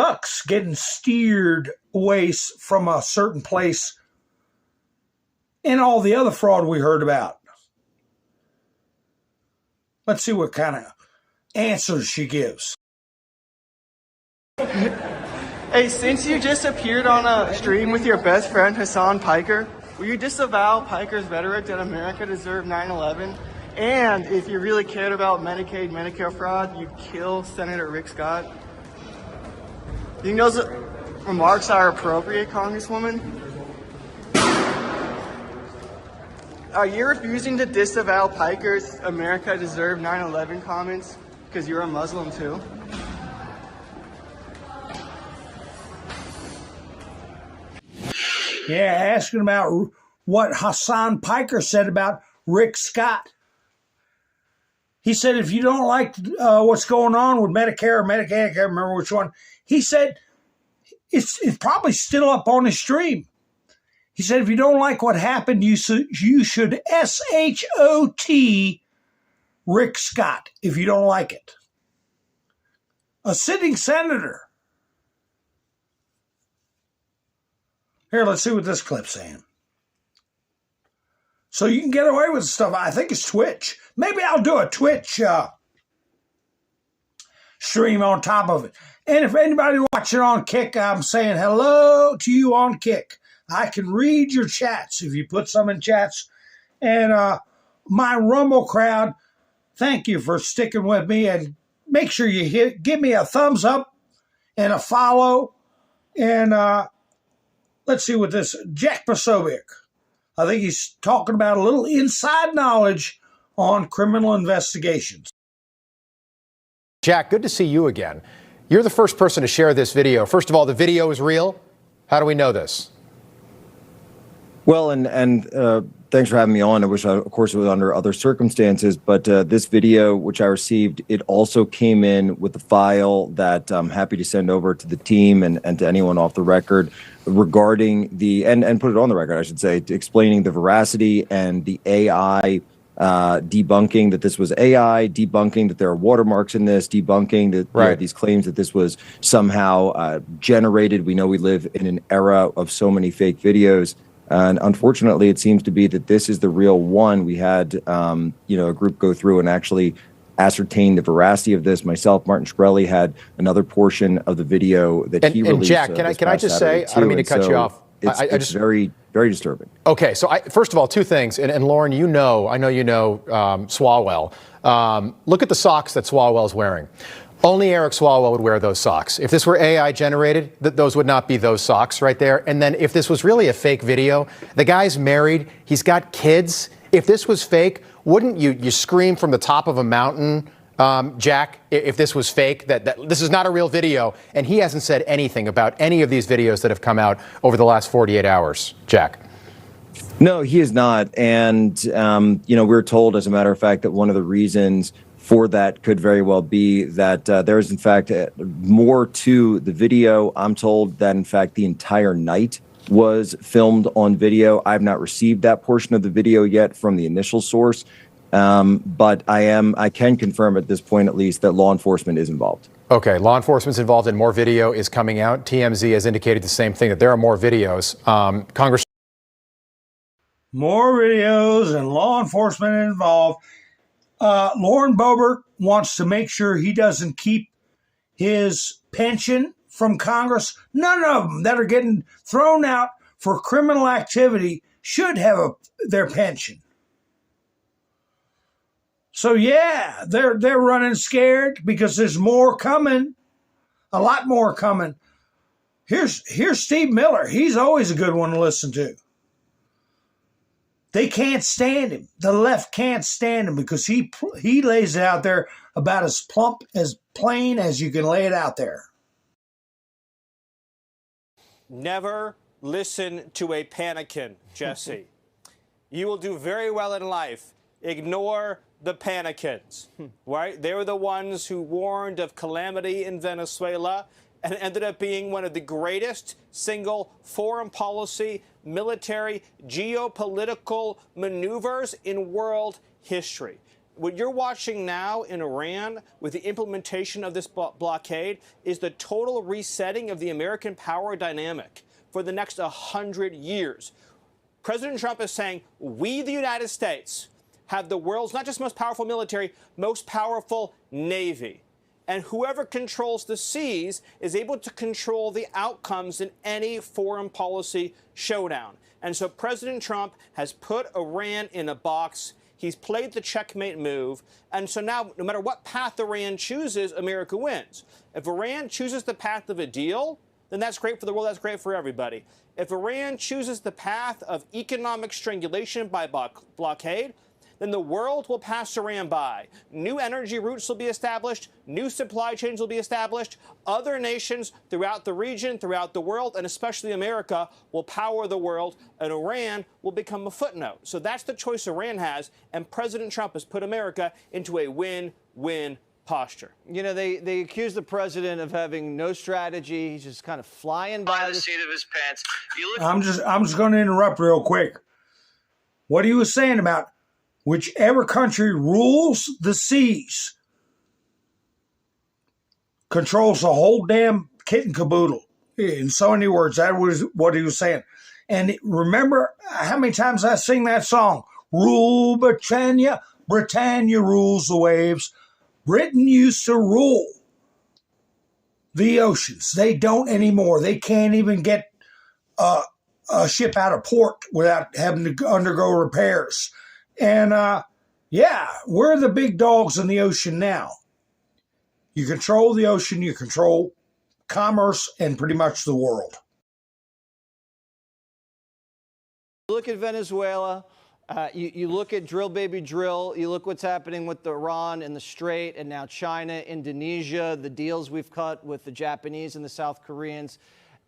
getting steered away from a certain place and all the other fraud we heard about. Let's see what kind of answers she gives. Hey, since you just appeared on a stream with your best friend Hassan Piker, will you disavow Piker's rhetoric that America deserved 9/11? And if you really cared about Medicaid, Medicare fraud, you'd kill Senator Rick Scott? You think those remarks are appropriate, Congresswoman? Are you refusing to disavow Piker's America deserved 9/11 comments because you're a Muslim too? Yeah, asking about what Hassan Piker said about Rick Scott. He said, if you don't like what's going on with Medicare or Medicaid, I can't remember which one, he said, it's probably still up on his stream. He said, if you don't like what happened, you should SHOT Rick Scott if you don't like it. A sitting senator. Here, let's see what this clip's saying. So you can get away with stuff. I think it's Twitch. Maybe I'll do a Twitch stream on top of it. And if anybody watching on Kick, I'm saying hello to you on Kick. I can read your chats if you put some in chats. And my Rumble crowd, thank you for sticking with me. And make sure you give me a thumbs up and a follow. And let's see what this, Jack Posobiec. I think he's talking about a little inside knowledge on criminal investigations. Jack, good to see you again. You're the first person to share this video. First of all, the video is real. How do we know this? Well, and thanks for having me on. I wish, of course, it was under other circumstances, but this video, which I received, it also came in with the file that I'm happy to send over to the team and to anyone off the record regarding and put it on the record, I should say, explaining the veracity and the AI debunking that this was AI, debunking that there are watermarks in this, debunking that these claims that this was somehow generated. We know we live in an era of so many fake videos. And unfortunately, it seems to be that this is the real one. We had, a group go through and actually ascertain the veracity of this. Myself, Martin Shkreli, had another portion of the video that he released. And Jack, can I just say, I don't mean to cut you off. It's very, very disturbing. Okay, so first of all, two things. And Lauren, I know you know Swalwell. Look at the socks that Swalwell's wearing. Only Eric Swalwell would wear those socks. If this were AI generated, those would not be those socks right there. And then if this was really a fake video, the guy's married, he's got kids. If this was fake, wouldn't you scream from the top of a mountain, Jack, if this was fake, that this is not a real video? And he hasn't said anything about any of these videos that have come out over the last 48 hours, Jack. No, he is not. And, we're told, as a matter of fact, that one of the reasons for that could very well be that there is, in fact, more to the video. I'm told that, in fact, the entire night was filmed on video. I've not received that portion of the video yet from the initial source. But I can confirm at this point, at least, that law enforcement is involved. Okay, law enforcement's involved and more video is coming out. TMZ has indicated the same thing, that there are more videos. Congress. More videos and law enforcement involved. Lauren Boebert wants to make sure he doesn't keep his pension from Congress. None of them that are getting thrown out for criminal activity should have their pension. So yeah, they're running scared because there's more coming, a lot more coming. Here's Steve Miller. He's always a good one to listen to. They can't stand him. The left can't stand him because he lays it out there about as plump, as plain as you can lay it out there. Never listen to a panickin, Jesse. You will do very well in life. Ignore the panicins, right? They were the ones who warned of calamity in Venezuela and ended up being one of the greatest single foreign policy, military, geopolitical maneuvers in world history. What you're watching now in Iran with the implementation of this blockade is the total resetting of the American power dynamic for the next 100 years. President Trump is saying, we, the United States, have the world's not just most powerful military, most powerful navy. And whoever controls the seas is able to control the outcomes in any foreign policy showdown. And so President Trump has put Iran in a box. He's played the checkmate move. And so now, no matter what path Iran chooses, America wins. If Iran chooses the path of a deal, then that's great for the world. That's great for everybody. If Iran chooses the path of economic strangulation by blockade, then the world will pass Iran by. New energy routes will be established. New supply chains will be established. Other nations throughout the region, throughout the world, and especially America, will power the world, and Iran will become a footnote. So that's the choice Iran has, and President Trump has put America into a win-win posture. You know, they accuse the president of having no strategy. He's just kind of flying by the seat of his pants. I'm just going to interrupt real quick. What he was saying about whichever country rules the seas controls the whole damn kit and caboodle. In so many words, that was what he was saying. And remember how many times I sing that song? Rule Britannia, Britannia rules the waves. Britain used to rule the oceans. They don't anymore. They can't even get a ship out of port without having to undergo repairs. And, yeah, we're the big dogs in the ocean now. You control the ocean, you control commerce and pretty much the world. Look at Venezuela. You look at drill, baby, drill. You look what's happening with Iran and the Strait, and now China, Indonesia, the deals we've cut with the Japanese and the South Koreans.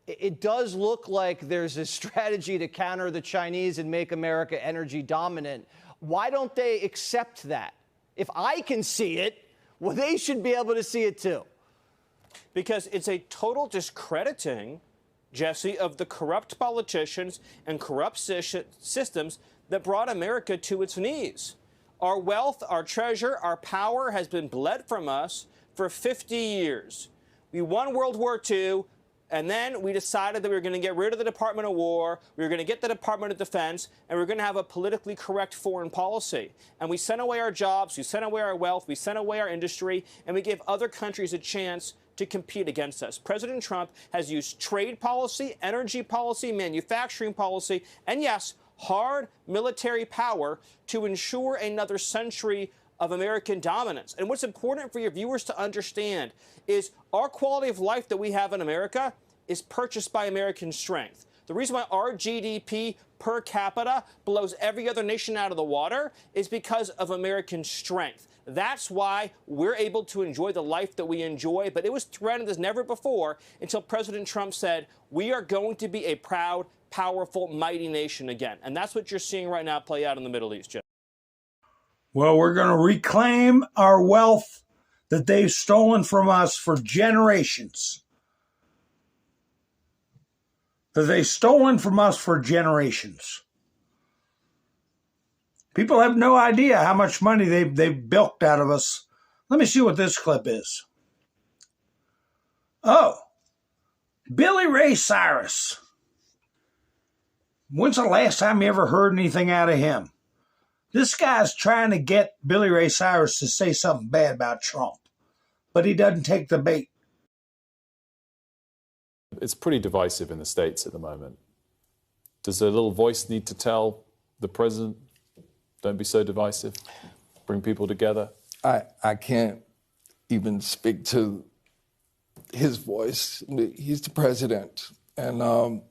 It does look like there's a strategy to counter the Chinese and make America energy dominant. Why don't they accept that? If I can see it, well, they should be able to see it too. Because it's a total discrediting, Jesse, of the corrupt politicians and corrupt systems that brought America to its knees. Our wealth, our treasure, our power has been bled from us for 50 years. We won World War II. And then we decided that we were going to get rid of the Department of War, we were going to get the Department of Defense, and we were going to have a politically correct foreign policy. And we sent away our jobs, we sent away our wealth, we sent away our industry, and we gave other countries a chance to compete against us. President Trump has used trade policy, energy policy, manufacturing policy, and yes, hard military power to ensure another century of American dominance. And what's important for your viewers to understand is our quality of life that we have in America is purchased by American strength. The reason why our GDP per capita blows every other nation out of the water is because of American strength. That's why we're able to enjoy the life that we enjoy. But it was threatened as never before until President Trump said, we are going to be a proud, powerful, mighty nation again. And that's what you're seeing right now play out in the Middle East, Jeff. Well, we're going to reclaim our wealth that they've stolen from us for generations. That they've stolen from us for generations. People have no idea how much money they've bilked out of us. Let me see what this clip is. Oh, Billy Ray Cyrus. When's the last time you ever heard anything out of him? This guy's trying to get Billy Ray Cyrus to say something bad about Trump, but he doesn't take the bait. It's pretty divisive in the States at the moment. Does a little voice need to tell the president, don't be so divisive, bring people together? I can't even speak to his voice. He's the president. And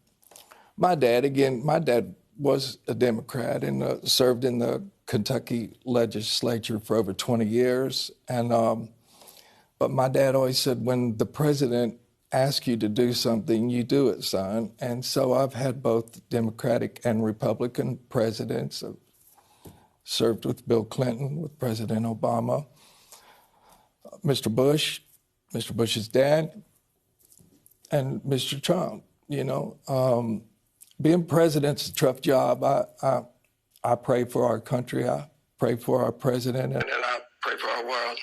my dad was a Democrat and served in the Kentucky legislature for over 20 years. And but my dad always said, when the president asks you to do something, you do it, son. And so I've had both Democratic and Republican presidents. I've served with Bill Clinton, with President Obama, Mr. Bush, Mr. Bush's dad, and Mr. Trump. You know, being president's a tough job. I pray for our country. I pray for our president. And I pray for our world.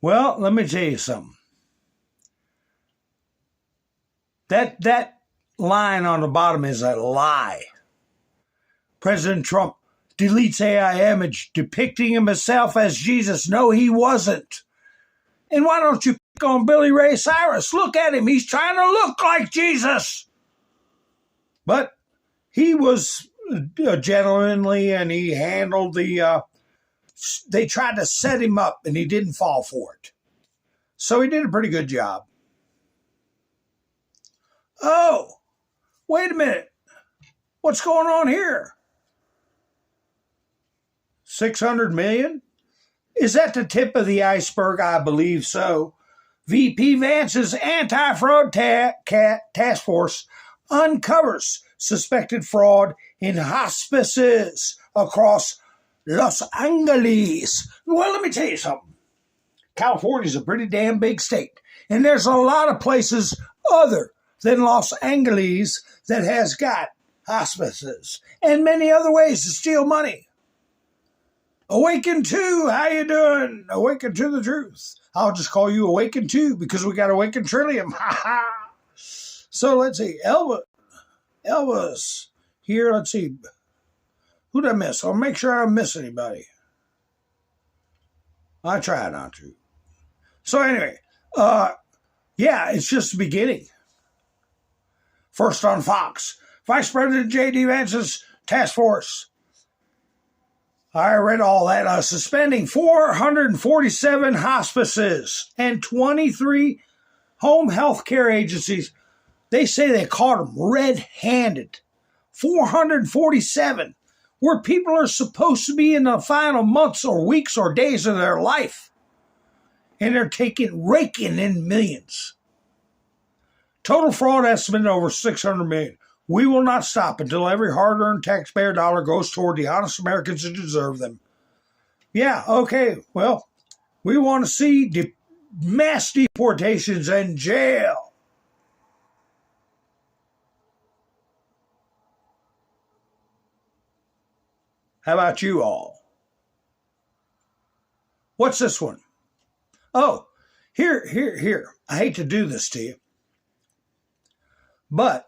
Well, let me tell you something. That line on the bottom is a lie. President Trump deletes AI image depicting himself as Jesus. No, he wasn't. And why don't you pick on Billy Ray Cyrus? Look at him. He's trying to look like Jesus. But he was gentlemanly and he handled they tried to set him up and he didn't fall for it. So he did a pretty good job. Oh, wait a minute. What's going on here? 600 million? Is that the tip of the iceberg? I believe so. VP Vance's anti-fraud task force uncovers suspected fraud in hospices across Los Angeles. Well, let me tell you something. California's a pretty damn big state, and there's a lot of places other than Los Angeles that has got hospices and many other ways to steal money. Awaken 2, how you doing? Awaken to the truth. I'll just call you Awaken 2 because we got Awaken Trillium. So let's see. Elvis here. Let's see. Who did I miss? I'll make sure I don't miss anybody. I try not to. So anyway, yeah, it's just the beginning. First on Fox, Vice President J.D. Vance's task force. I read all that. Suspending 447 hospices and 23 home health care agencies. They say they caught them red-handed. 447, where people are supposed to be in the final months or weeks or days of their life. And they're raking in millions. Total fraud estimate over 600 million. We will not stop until every hard-earned taxpayer dollar goes toward the honest Americans who deserve them. Yeah, okay, well, we want to see mass deportations and jail. How about you all? What's this one? Oh, here. I hate to do this to you, but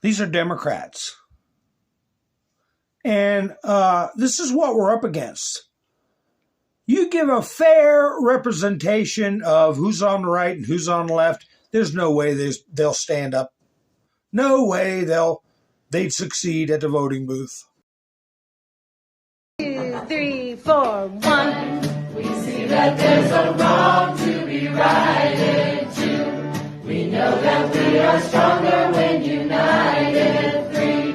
these are Democrats. And this is what we're up against. You give a fair representation of who's on the right and who's on the left, there's no way they'll stand up. No way they'll they'd succeed at the voting booth. 2, 3, 4, 1. We see that there's a wrong to be righted to. We know that we are stronger when united. 3.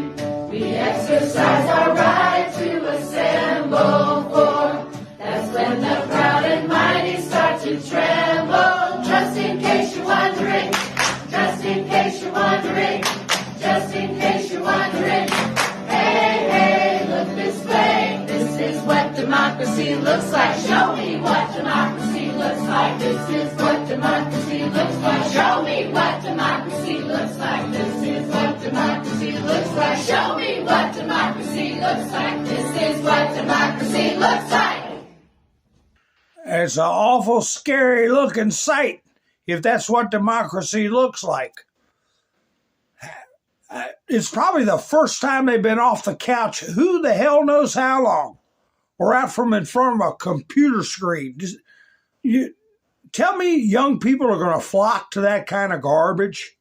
We exercise our right to assemble. 4. That's when the proud and mighty start to tremble. Just in case you're wondering. Just in case you're wondering. Just in case you're wondering. Hey, hey, look this way. This is what democracy looks like. Show me what democracy looks like. This is what democracy looks like. Show me what democracy looks like. This is what democracy looks like. Show me what democracy looks like. This is what democracy looks like. It's an awful scary looking sight if that's what democracy looks like. It's probably the first time they've been off the couch. Who the hell knows how long? Or out from in front of a computer screen. Tell me young people are going to flock to that kind of garbage?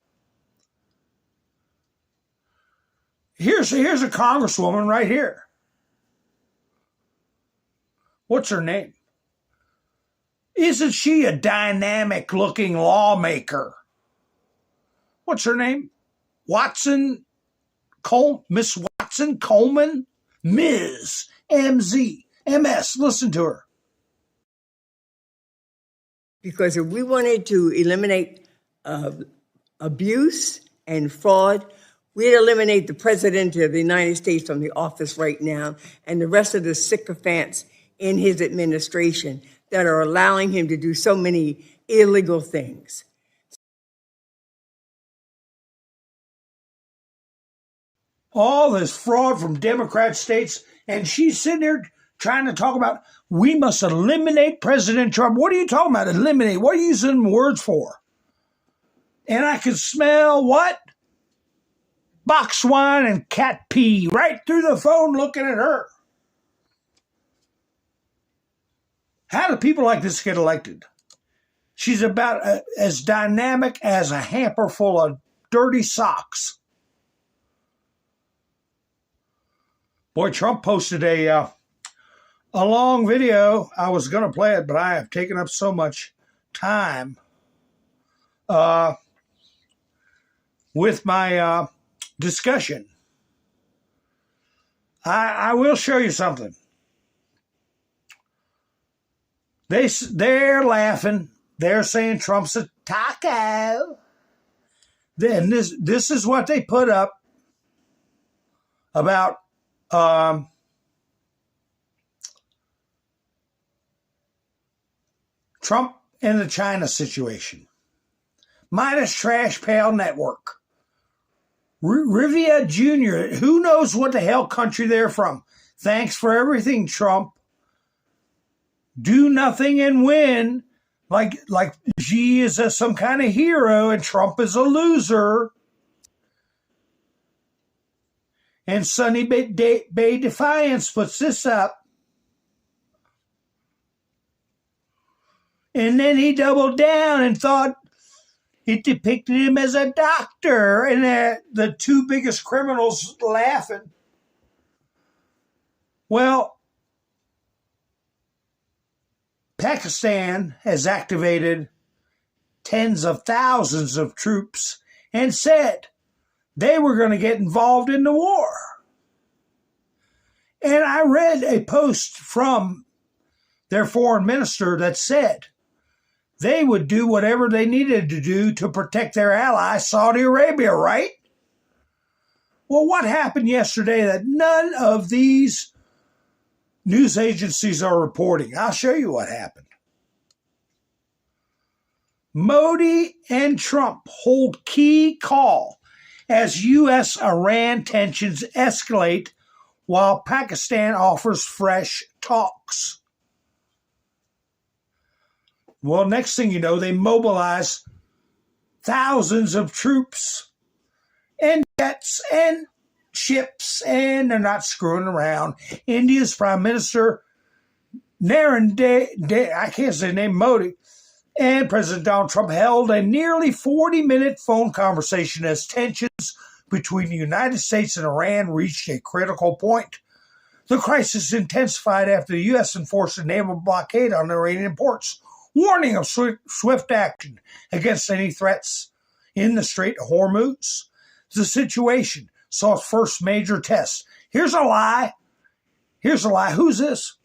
Here's a congresswoman right here. What's her name? Isn't she a dynamic-looking lawmaker? What's her name? Miss Watson Coleman? Ms. MZ. MS. Listen to her. Because if we wanted to eliminate abuse and fraud, we'd eliminate the President of the United States from the office right now and the rest of the sycophants in his administration that are allowing him to do so many illegal things. All this fraud from Democrat states, and she's sitting there trying to talk about we must eliminate President Trump. What are you talking about? Eliminate? What are you using words for? And I could smell what? Box wine and cat pee right through the phone looking at her. How do people like this get elected? She's about as dynamic as a hamper full of dirty socks. Boy, Trump posted a long video. I was going to play it, but I have taken up so much time with my discussion. I will show you something. They're laughing. They're saying Trump's a taco. Then this is what they put up about Trump and the China situation. Minus Trash Pail Network. Rivia Jr., who knows what the hell country they're from. Thanks for everything, Trump. Do nothing and win. Like Xi is some kind of hero and Trump is a loser. And Sunny Bay Defiance puts this up. And then he doubled down and thought it depicted him as a doctor. And the two biggest criminals laughing. Well, Pakistan has activated tens of thousands of troops and said they were going to get involved in the war. And I read a post from their foreign minister that said they would do whatever they needed to do to protect their ally, Saudi Arabia, right? Well, what happened yesterday that none of these news agencies are reporting? I'll show you what happened. Modi and Trump hold key call as U.S.-Iran tensions escalate while Pakistan offers fresh talks. Well, next thing you know, they mobilize thousands of troops and jets and ships, and they're not screwing around. India's Prime Minister Narendra, I can't say the name, Modi, and President Donald Trump held a nearly 40-minute phone conversation as tensions between the United States and Iran reached a critical point. The crisis intensified after the U.S. enforced a naval blockade on Iranian ports, warning of swift action against any threats in the Strait of Hormuz. The situation saw its first major test. Here's a lie. Here's a lie. Who's this?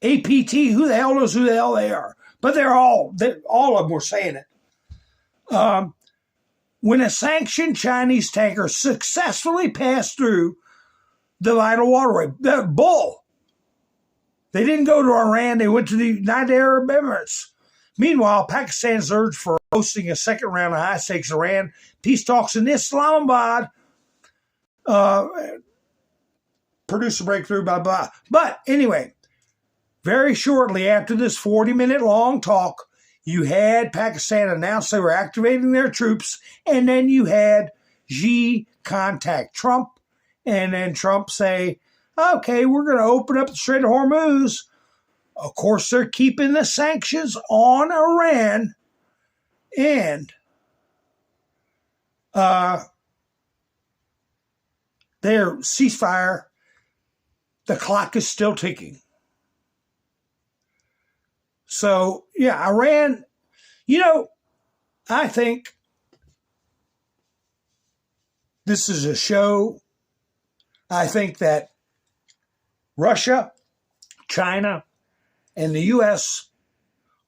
APT. Who the hell knows who the hell they are? But all of them were saying it. When a sanctioned Chinese tanker successfully passed through the vital waterway, the bull. They didn't go to Iran. They went to the United Arab Emirates. Meanwhile, Pakistan's urge for hosting a second round of high-stakes Iran peace talks in Islamabad produced a breakthrough, blah, blah. But anyway, very shortly after this 40-minute long talk, you had Pakistan announce they were activating their troops, and then you had Xi contact Trump, and then Trump say, okay, we're going to open up the Strait of Hormuz. Of course, they're keeping the sanctions on Iran, and their ceasefire, the clock is still ticking. So, yeah, Iran, I think this is a show. I think that Russia, China, and the U.S.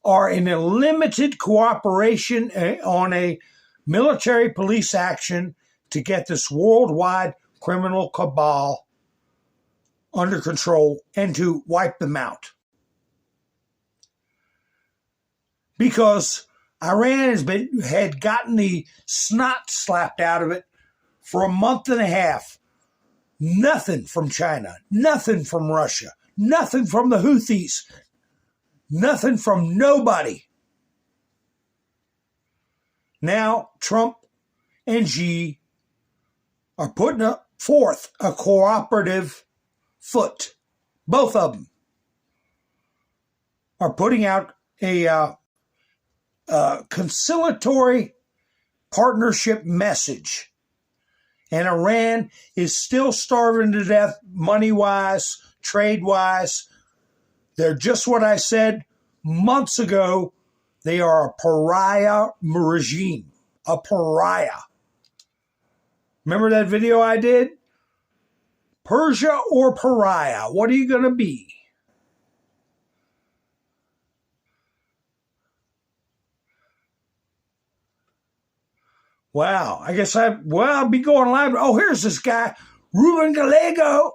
are in a limited cooperation on a military police action to get this worldwide criminal cabal under control and to wipe them out. Because Iran had gotten the snot slapped out of it for a month and a half. Nothing from China, nothing from Russia, nothing from the Houthis, nothing from nobody. Now Trump and Xi are putting forth a cooperative foot. Both of them are putting out a conciliatory partnership message. And Iran is still starving to death money-wise, trade-wise. They're just what I said months ago. They are a pariah regime, a pariah. Remember that video I did? Persia or pariah? What are you going to be? Wow, I guess I'll be going live. Oh, here's this guy, Ruben Gallego.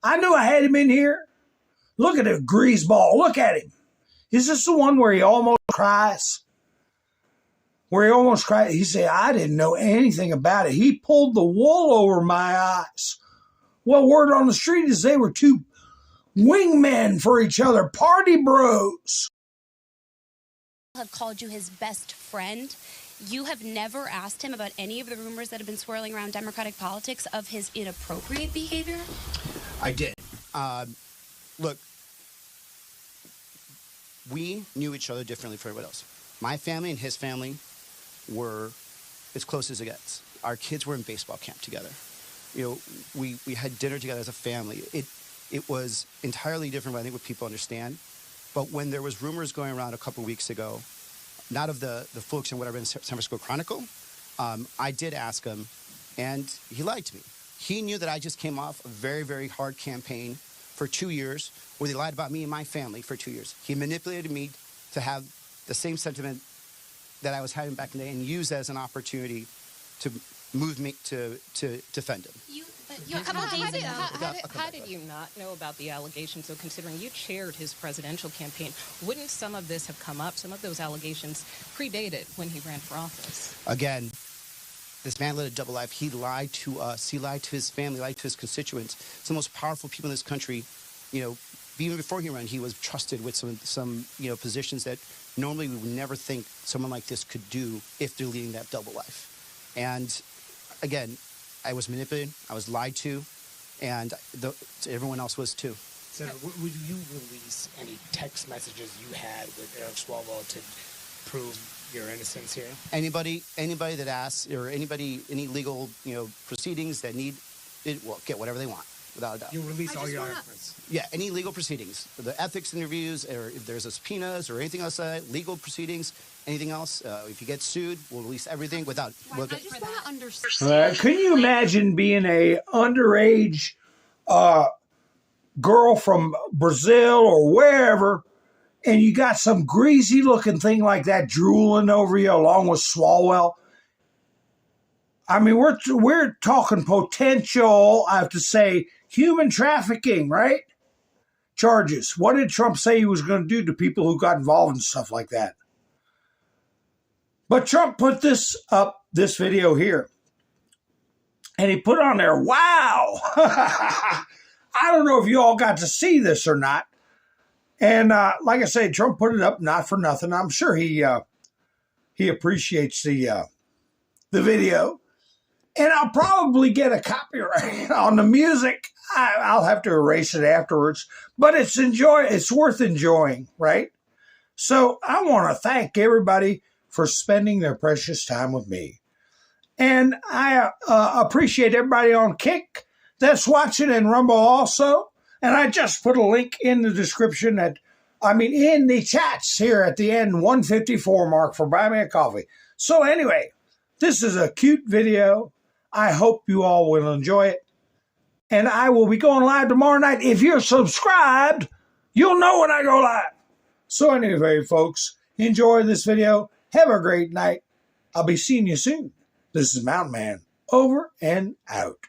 I knew I had him in here. Look at the greaseball. Look at him. Is this the one where he almost cries? Where he almost cried? He said, I didn't know anything about it. He pulled the wool over my eyes. Well, word on the street is they were two wingmen for each other, party bros. Have called you his best friend. You have never asked him about any of the rumors that have been swirling around Democratic politics of his inappropriate behavior? I did. Look, we knew each other differently from everybody else. My family and his family were as close as it gets. Our kids were in baseball camp together. We had dinner together as a family. It was entirely different, I think, what people understand. But when there was rumors going around a couple weeks ago, not of the folks in whatever in San Francisco Chronicle, I did ask him, and he lied to me. He knew that I just came off a very, very hard campaign for 2 years, where they lied about me and my family for 2 years. He manipulated me to have the same sentiment that I was having back in the day and used as an opportunity to move me to defend him. A couple of days ago. How did you not know about the allegations? So considering you chaired his presidential campaign, wouldn't some of this have come up? Some of those allegations predated when he ran for office. Again, this man led a double life. He lied to us. He lied to his family, lied to his constituents. Some of the most powerful people in this country. Even before he ran, he was trusted with some positions that normally we would never think someone like this could do if they're leading that double life. And again, I was manipulated, I was lied to, and everyone else was too. Senator, would you release any text messages you had with Eric Swalwell to prove your innocence here? Anybody that asks, or any legal proceedings that need it, will get whatever they want, without a doubt. You'll release all your documents. Yeah, any legal proceedings, the ethics interviews, or if there's a subpoenas or anything else like that, legal proceedings, anything else. If you get sued, we'll release everything without. I just want to understand. Can you imagine being a underage girl from Brazil or wherever, and you got some greasy looking thing like that drooling over you along with Swalwell? I mean, we're talking potential, I have to say, human trafficking, right? Charges. What did Trump say he was going to do to people who got involved in stuff like that? But Trump put this video here, and he put on there, wow. I don't know if you all got to see this or not. And like I say, Trump put it up not for nothing. I'm sure he appreciates the video. And I'll probably get a copyright on the music. I'll have to erase it afterwards. But it's worth enjoying, right? So I want to thank everybody for spending their precious time with me. And I appreciate everybody on Kick that's watching, and Rumble also. And I just put a link in the description in the chats here at the end, 154 mark, for Buy Me a Coffee. So anyway, this is a cute video. I hope you all will enjoy it. And I will be going live tomorrow night. If you're subscribed, you'll know when I go live. So anyway, folks, enjoy this video. Have a great night. I'll be seeing you soon. This is Mountain Man, over and out.